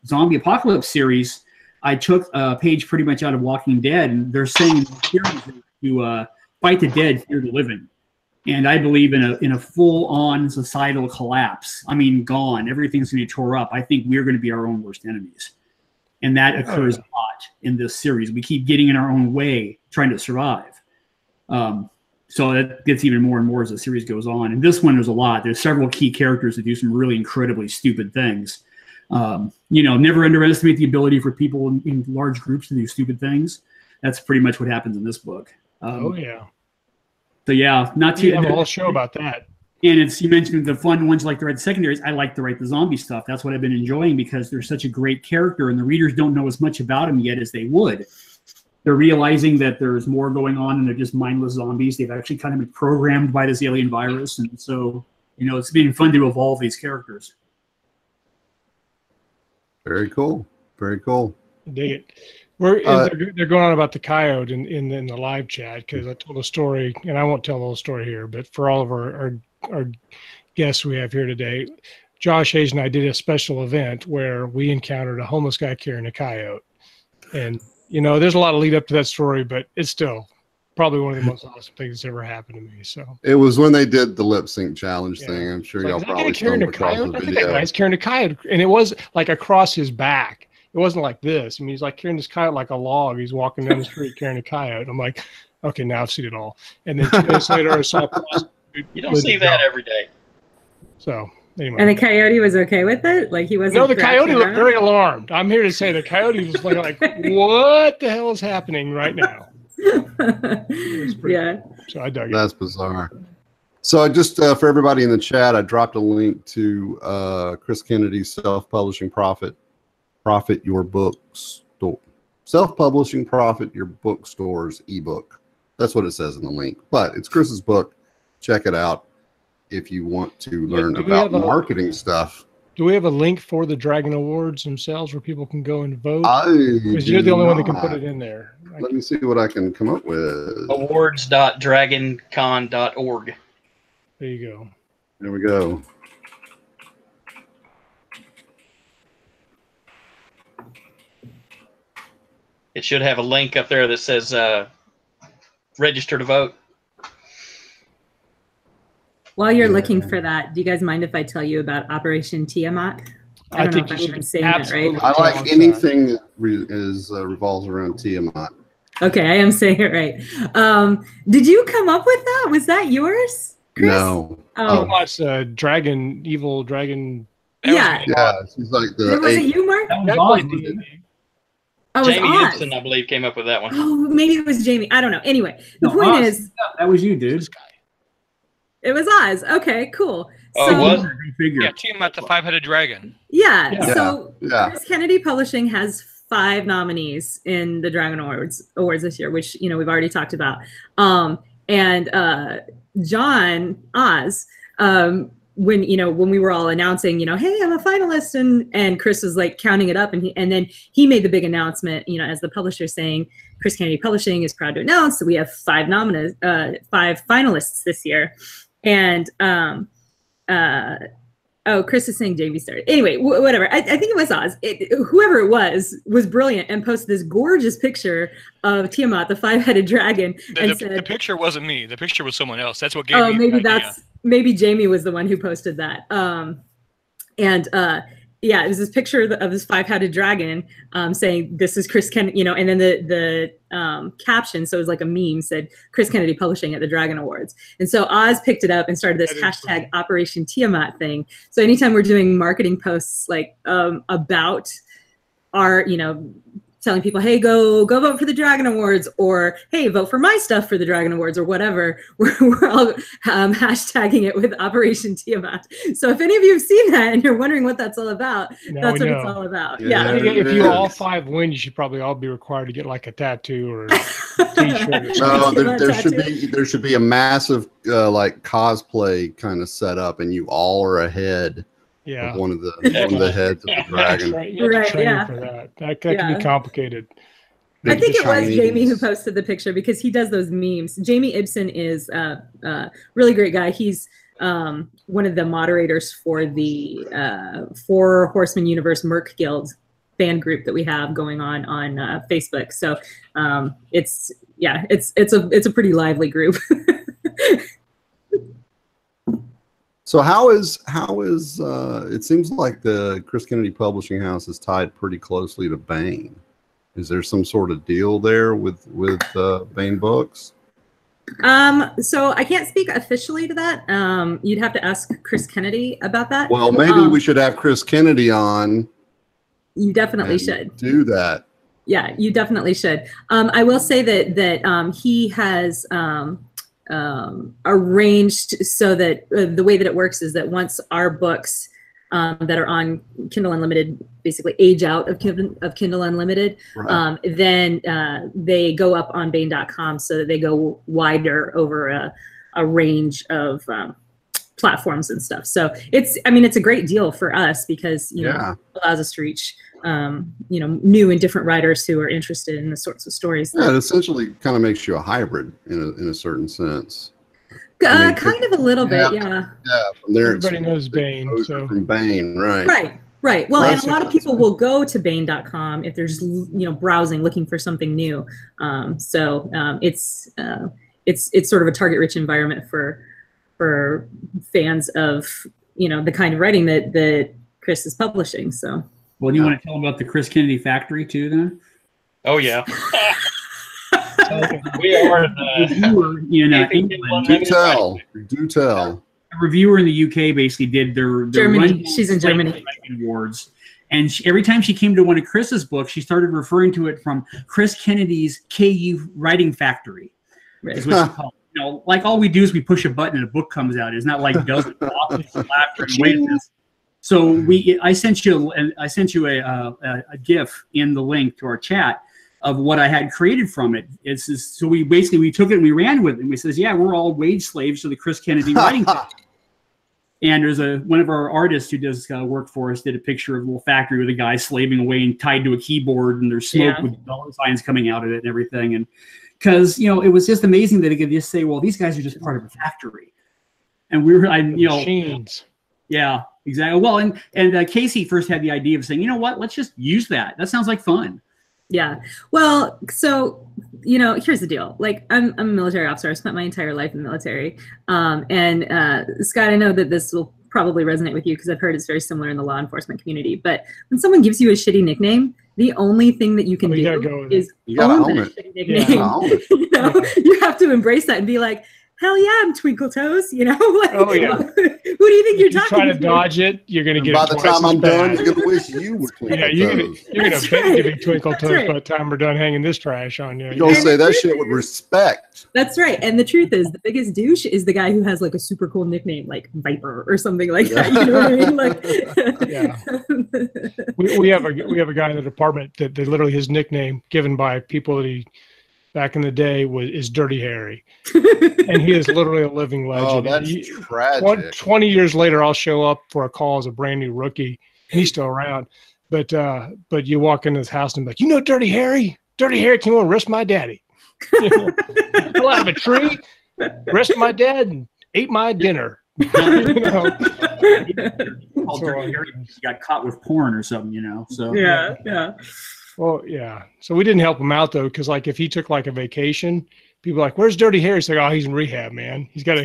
zombie apocalypse series, I took a page pretty much out of Walking Dead, and they're saying to fight the dead, fear the living. And I believe in a full-on societal collapse. I mean, gone. Everything's going to be tore up. I think we're going to be our own worst enemies, and that occurs a lot. lot in this series. We keep getting in our own way, trying to survive. So that gets even more and more as the series goes on. And this one, there's a lot. There's several key characters that do some really incredibly stupid things. Never underestimate the ability for people in large groups to do stupid things. That's pretty much what happens in this book. Oh yeah. So yeah, not too. You have a whole show about that. And you mentioned the fun ones like to write the secondaries. I like to write the zombie stuff. That's what I've been enjoying because they're such a great character, and the readers don't know as much about him yet as they would. They're realizing that there's more going on, and they're just mindless zombies. They've actually kind of been programmed by this alien virus, and so it's been fun to evolve these characters. Very cool. Very cool. Dig it. They're going on about the coyote in the live chat because I told a story, and I won't tell the whole story here, but for all of our guests we have here today, Josh Hayes and I did a special event where we encountered a homeless guy carrying a coyote. And, there's a lot of lead up to that story, but it's still probably one of the most awesome things that's ever happened to me. So it was when they did the lip sync challenge thing. I'm sure y'all probably carrying a coyote. I think that guy's carrying a coyote, and it was like across his back. It wasn't like this. I mean, he's like carrying this coyote like a log. He's walking down the street carrying a coyote. I'm like, okay, now I've seen it all. And then 2 days later, I saw you don't see that every day. So anyway. And the coyote was okay with it? Like he wasn't. No, the coyote looked very alarmed. I'm here to say the coyote was like what the hell is happening right now? Yeah. So I dug it. That's bizarre. So I just for everybody in the chat, I dropped a link to Chris Kennedy's self-publishing Profit Your Bookstore. Self-publishing Profit Your Bookstore's ebook. That's what it says in the link. But it's Chris's book. Check it out if you want to learn about marketing stuff. Do we have a link for the Dragon Awards themselves where people can go and vote? Because you're the only one that can put it in there. Let me see what I can come up with. Awards.dragoncon.org. There you go. There we go. It should have a link up there that says register to vote. While you're looking for that, do you guys mind if I tell you about Operation Tiamat? I don't know if I'm even saying that right. I like anything that revolves around Tiamat. Okay, I am saying it right. Did you come up with that? Was that yours, Chris? No. It's evil dragon. Yeah. Yeah, she's like the. Was it you, Mark? Jamie Gibson, I believe, came up with that one. Oh, maybe it was Jamie. I don't know. Anyway, the point is, that was you, dude. It was Oz. Okay, cool. Oh, it was? Yeah, Tiamat, the five-headed dragon. Yeah. So Chris Kennedy Publishing has 5 nominees in the Dragon Awards this year, which we've already talked about. And John Oz, when we were all announcing, hey, I'm a finalist, and Chris was like counting it up, and then he made the big announcement, as the publisher, saying Chris Kennedy Publishing is proud to announce that we have 5 finalists this year. And Chris is saying Jamie started. Anyway, whatever. I think it was Oz. Whoever it was brilliant and posted this gorgeous picture of Tiamat, the 5-headed dragon. The picture wasn't me. The picture was someone else. That's what gave me the idea. Maybe Jamie was the one who posted that. It was this picture of this 5-headed dragon saying, this is Chris Kennedy, and then the caption, so it was like a meme, said Chris Kennedy Publishing at the Dragon Awards. And so Oz picked it up and started this hashtag Operation Tiamat thing. So anytime we're doing marketing posts like about our, telling people, hey, go vote for the Dragon Awards, or hey, vote for my stuff for the Dragon Awards, or whatever. We're all hashtagging it with Operation Tiamat. So if any of you have seen that and you're wondering what that's all about, that's what it's all about. Yeah. If you all 5 win, you should probably all be required to get like a tattoo or a t-shirt. Or something. No, there should be a massive like cosplay kind of setup, and you all are ahead. Yeah, one of the heads of the dragon. Right, for that can be complicated. I think it was Jamie who posted the picture because he does those memes. Jamie Ibsen is a really great guy. He's one of the moderators for the Four Horsemen Universe Merc Guild fan group that we have going on Facebook. So it's a pretty lively group. So how is it seems like the Chris Kennedy Publishing House is tied pretty closely to Bain. Is there some sort of deal there with Baen Books? So I can't speak officially to that. You'd have to ask Chris Kennedy about that. Well, maybe we should have Chris Kennedy on. You definitely should do that. Yeah, you definitely should. I will say that he has arranged so that the way that it works is that once our books that are on Kindle Unlimited basically age out of Kindle Unlimited, Right. then they go up on Baen.com so that they go wider over a range of platforms and stuff. So it's a great deal for us because it allows us to reach new and different writers who are interested in the sorts of stories. Yeah, it essentially kind of makes you a hybrid in a certain sense. Kind of a little bit, yeah. Yeah, from there, everybody knows Baen, so from Baen, right? Right. Well, and a lot of people will go to Baen.com if they're just browsing, looking for something new. It's sort of a target-rich environment for fans of the kind of writing that Chris is publishing. So. Well, do you want to tell them about the Chris Kennedy Factory too, then? Oh yeah. We are the England. Do tell. A reviewer in the UK basically did their Germany. She's in Germany. Awards, and every time she came to one of Chris's books, she started referring to it from Chris Kennedy's KU Writing Factory. Right. Is what she called it. Like all we do is we push a button and a book comes out. It's not like dozens of authors laughter and wait at this. So I sent you a GIF in the link to our chat of what I had created from it. So we took it and we ran with it. And we says, yeah, we're all wage slaves to the Chris Kennedy writing. And there's one of our artists who does work for us did a picture of a little factory with a guy slaving away and tied to a keyboard, and there's smoke with dollar signs coming out of it and everything. And because it was just amazing that they could just say, well, these guys are just part of a factory, and we were machines. Yeah, exactly. Well, and KC first had the idea of saying, you know what, let's just use that. That sounds like fun. Yeah. Well, so, here's the deal. Like, I'm a military officer. I spent my entire life in the military. And Scott, I know that this will probably resonate with you because I've heard it's very similar in the law enforcement community. But when someone gives you a shitty nickname, the only thing that you can do is own that shitty nickname. You have to embrace that and be like, hell yeah, I'm Twinkle Toes, Like, oh, yeah. Who do you think you're talking to? Try to dodge it, you're going to get by it the twice time I'm bad. done, you're going to wish you were Twinkle Toes. You're going to beg to be Twinkle Toes by the time we're done hanging this trash on you. You're going to say that shit with respect. That's right. And the truth is, the biggest douche is the guy who has like a super cool nickname, like Viper or something like that. You know what I mean? Like, we have a guy in the department that literally his nickname given by people that he back in the day is Dirty Harry, and he is literally a living legend. Oh, that's tragic. 20 years later, I'll show up for a call as a brand new rookie, and he's still around. But you walk into his house and be like, Dirty Harry? Dirty Harry came over and arrested my daddy. Fell out of a tree, arrested my dad, and ate my dinner. Dirty Harry got caught with porn or something, So yeah. Well, yeah. So we didn't help him out though, because like if he took like a vacation, people are like, "Where's Dirty Harry?" He's like, "Oh, he's in rehab, man. He's got to."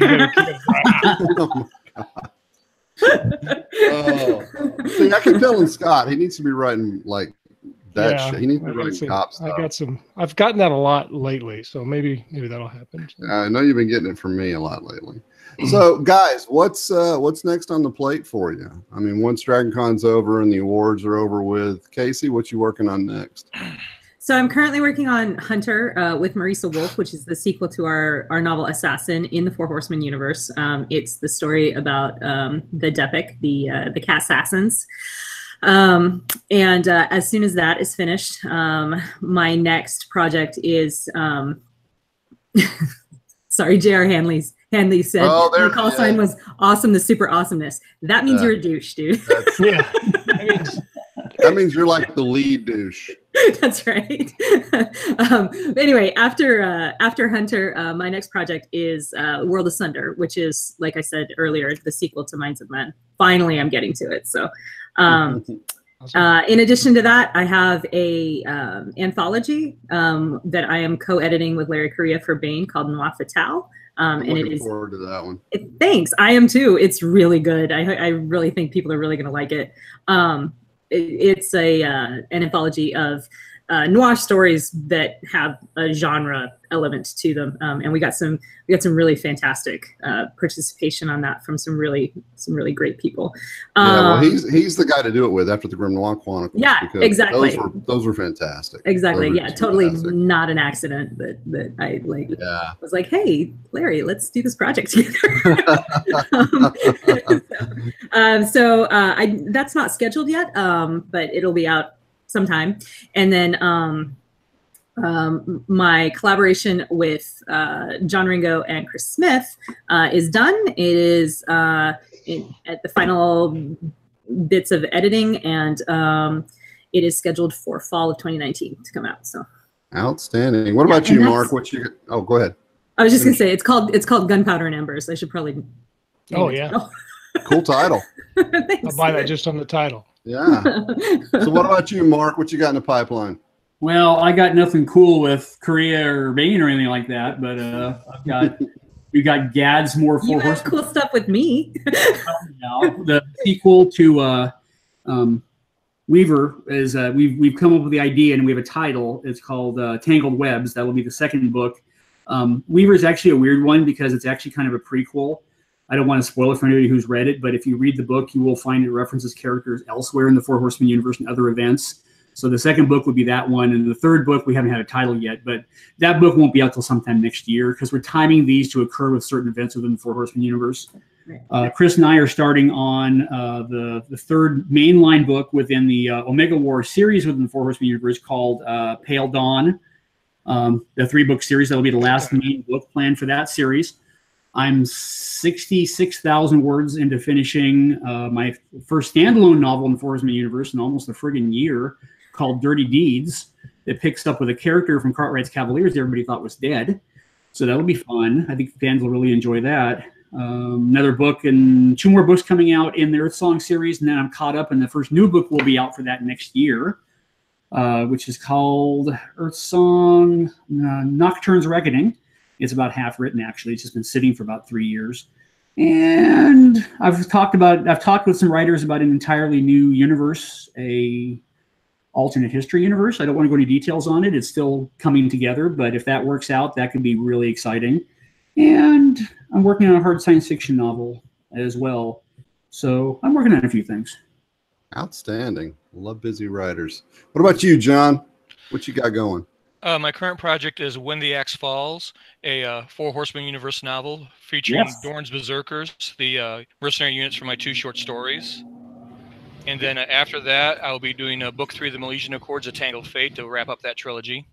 See, I keep telling Scott he needs to be writing like that shit. He needs to be writing cop stuff. I've gotten that a lot lately, so maybe that'll happen. I know you've been getting it from me a lot lately. So, guys, what's next on the plate for you? I mean, once DragonCon's over and the awards are over with, Casey, what you working on next? So I'm currently working on Hunter with Marisa Wolf, which is the sequel to our novel Assassin in the Four Horsemen universe. It's the story about the Depic, the cat assassins. And as soon as that is finished, my next project is sorry, J.R. Hanley said the call sign was awesome, the super awesomeness. That means you're a douche, dude. Yeah. That means you're like the lead douche. That's right. Anyway, after Hunter, my next project is World Asunder, which is, like I said earlier, the sequel to Minds of Men. Finally, I'm getting to it. So in addition to that, I have a anthology that I am co-editing with Larry Correa for Baen called Noir Fatale. I'm looking forward to that one. Thanks. I am too. It's really good. I really think people are really going to like it. It's an anthology of noir stories that have a genre element to them, and we got some really fantastic participation on that from some really great people. Well, he's the guy to do it with after the Grim Noir Chronicles. Yeah, exactly. Those were fantastic. Exactly. Those Yeah, were totally fantastic. not an accident that I like. Yeah. Was like, hey, Larry, let's do this project together. That's not scheduled yet, but it'll be out sometime. And then my collaboration with John Ringo and Chris Smith is done. It is at the final bits of editing, and it is scheduled for fall of 2019 to come out. So outstanding. What about you, Mark? Oh, go ahead. I was just gonna say it's called Gunpowder and Embers. I should probably. Oh yeah. Cool title. I'll buy that just on the title. Yeah. So what about you, Mark? What you got in the pipeline? Well, I got nothing cool with Korea or Bane or anything like that, but we got Gad's more You Four have Horsemen. cool stuff with me. The sequel to Weaver is we've come up with the idea and we have a title. It's called Tangled Webs. That will be the second book. Weaver is actually a weird one because it's actually kind of a prequel. I don't want to spoil it for anybody who's read it, but if you read the book, you will find it references characters elsewhere in the Four Horsemen universe and other events. So the second book would be that one, and the third book we haven't had a title yet, but that book won't be out till sometime next year because we're timing these to occur with certain events within the Four Horsemen universe. Chris and I are starting on the third mainline book within the Omega War series within the Four Horsemen universe called Pale Dawn. The 3-book series that will be the last main book planned for that series. I'm 66,000 words into finishing my first standalone novel in the Four Horsemen universe in almost a friggin' year, called Dirty Deeds. It picks up with a character from Cartwright's Cavaliers that everybody thought was dead. So that'll be fun. I think fans will really enjoy that. Another book and 2 more books coming out in the Earth Song series, and then I'm caught up, and the first new book will be out for that next year, which is called Earth Song Nocturne's Reckoning. It's about half written, actually. It's just been sitting for about 3 years. And I've talked with some writers about an entirely new universe, a alternate history universe. I don't want to go into details on it. It's still coming together, but if that works out, that could be really exciting. And I'm working on a hard science fiction novel as well. So I'm working on a few things. Outstanding. Love busy writers. What about you, John? What you got going? My current project is When the Axe Falls, a Four Horsemen universe novel featuring Dorn's Berserkers, the mercenary units from my 2 short stories. And then after that, I'll be doing book 3 of the Milesian Accords, A Tangled Fate, to wrap up that trilogy.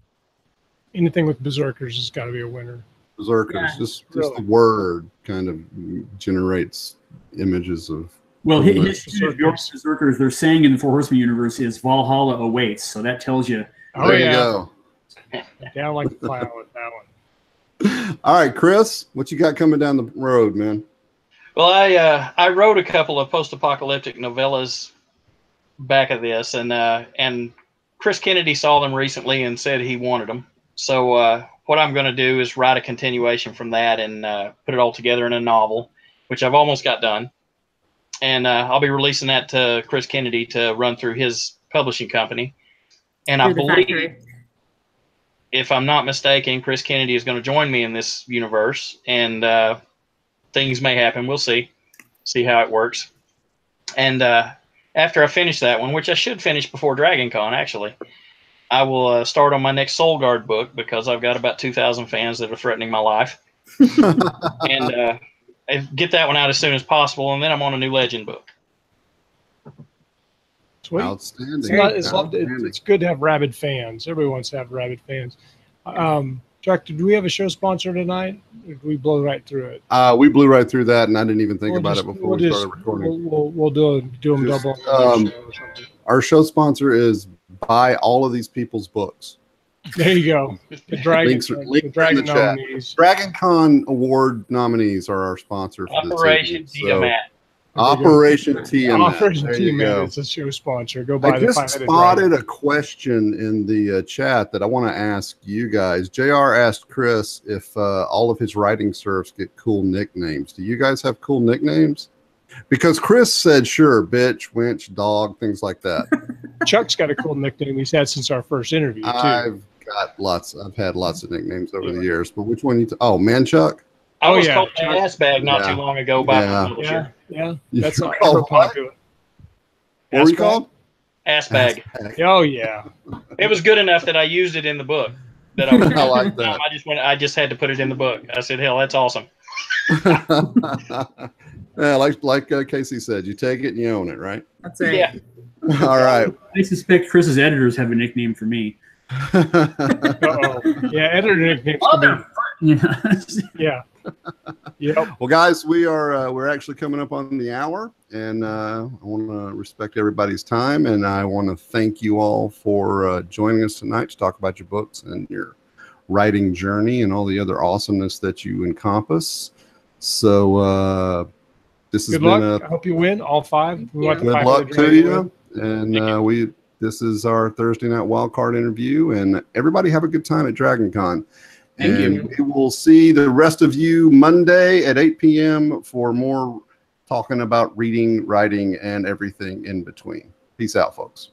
Anything with Berserkers has got to be a winner. Berserkers, Yeah, just really. the word kind of generates images of. Well, his Berserkers, they're saying in the Four Horsemen universe is Valhalla awaits. So that tells you. Oh, there yeah. you go. Down like the plow with that one. All right, Chris, what you got coming down the road, man? Well, I wrote a couple of post-apocalyptic novellas back of this, and Chris Kennedy saw them recently and said he wanted them. So what I'm going to do is write a continuation from that and put it all together in a novel, which I've almost got done. And I'll be releasing that to Chris Kennedy to run through his publishing company. And I believe, if I'm not mistaken, Chris Kennedy is going to join me in this universe, and things may happen. We'll see how it works. And after I finish that one, which I should finish before Dragon Con, actually, I will start on my next Soul Guard book because I've got about 2,000 fans that are threatening my life. And get that one out as soon as possible, and then I'm on a new Legend book. Sweet. Outstanding. It's good to have rabid fans. Everybody wants to have rabid fans. Jack, do we have a show sponsor tonight? Or did we blow right through it? We blew right through that, and I didn't even think about it before we started recording. We'll do them double. On show or something. Our show sponsor is buy all of these people's books. There you go. The Dragon, Links are in the chat. nominees. Dragon Con Award nominees are our sponsor for Operation this evening. Tiamat. Operation Tiamat. Operation There you go. Tiamat. It's a show sponsor. Go buy I the just 5-headed spotted dragon. a question in the chat that I want to ask you guys. JR asked Chris if all of his writing serfs get cool nicknames. Do you guys have cool nicknames? Because Chris said, sure, bitch, winch, dog, things like that. Chuck's got a cool nickname he's had since our first interview, too. I've had lots of nicknames over the years, but which one oh, Man Chuck? I was called an ass bag not too long ago by the publisher. Yeah. That's not ever popular. What were you called? Ass bag. Oh, yeah. It was good enough that I used it in the book. That I like that. I just had to put it in the book. I said, hell, that's awesome. Yeah, like Casey said, you take it and you own it, right? That's right. Yeah. All right. I suspect Chris's editors have a nickname for me. Uh-oh. Yeah, editor nicknames. Yeah. Yep. Well, guys, we're actually coming up on the hour, and I want to respect everybody's time, and I want to thank you all for joining us tonight to talk about your books and your writing journey and all the other awesomeness that you encompass. So this has Good been luck. I hope you win all 5. Good luck to you. And this is our Thursday night wildcard interview, and everybody have a good time at DragonCon. And we will see the rest of you Monday at 8 p.m. for more talking about reading, writing, and everything in between. Peace out, folks.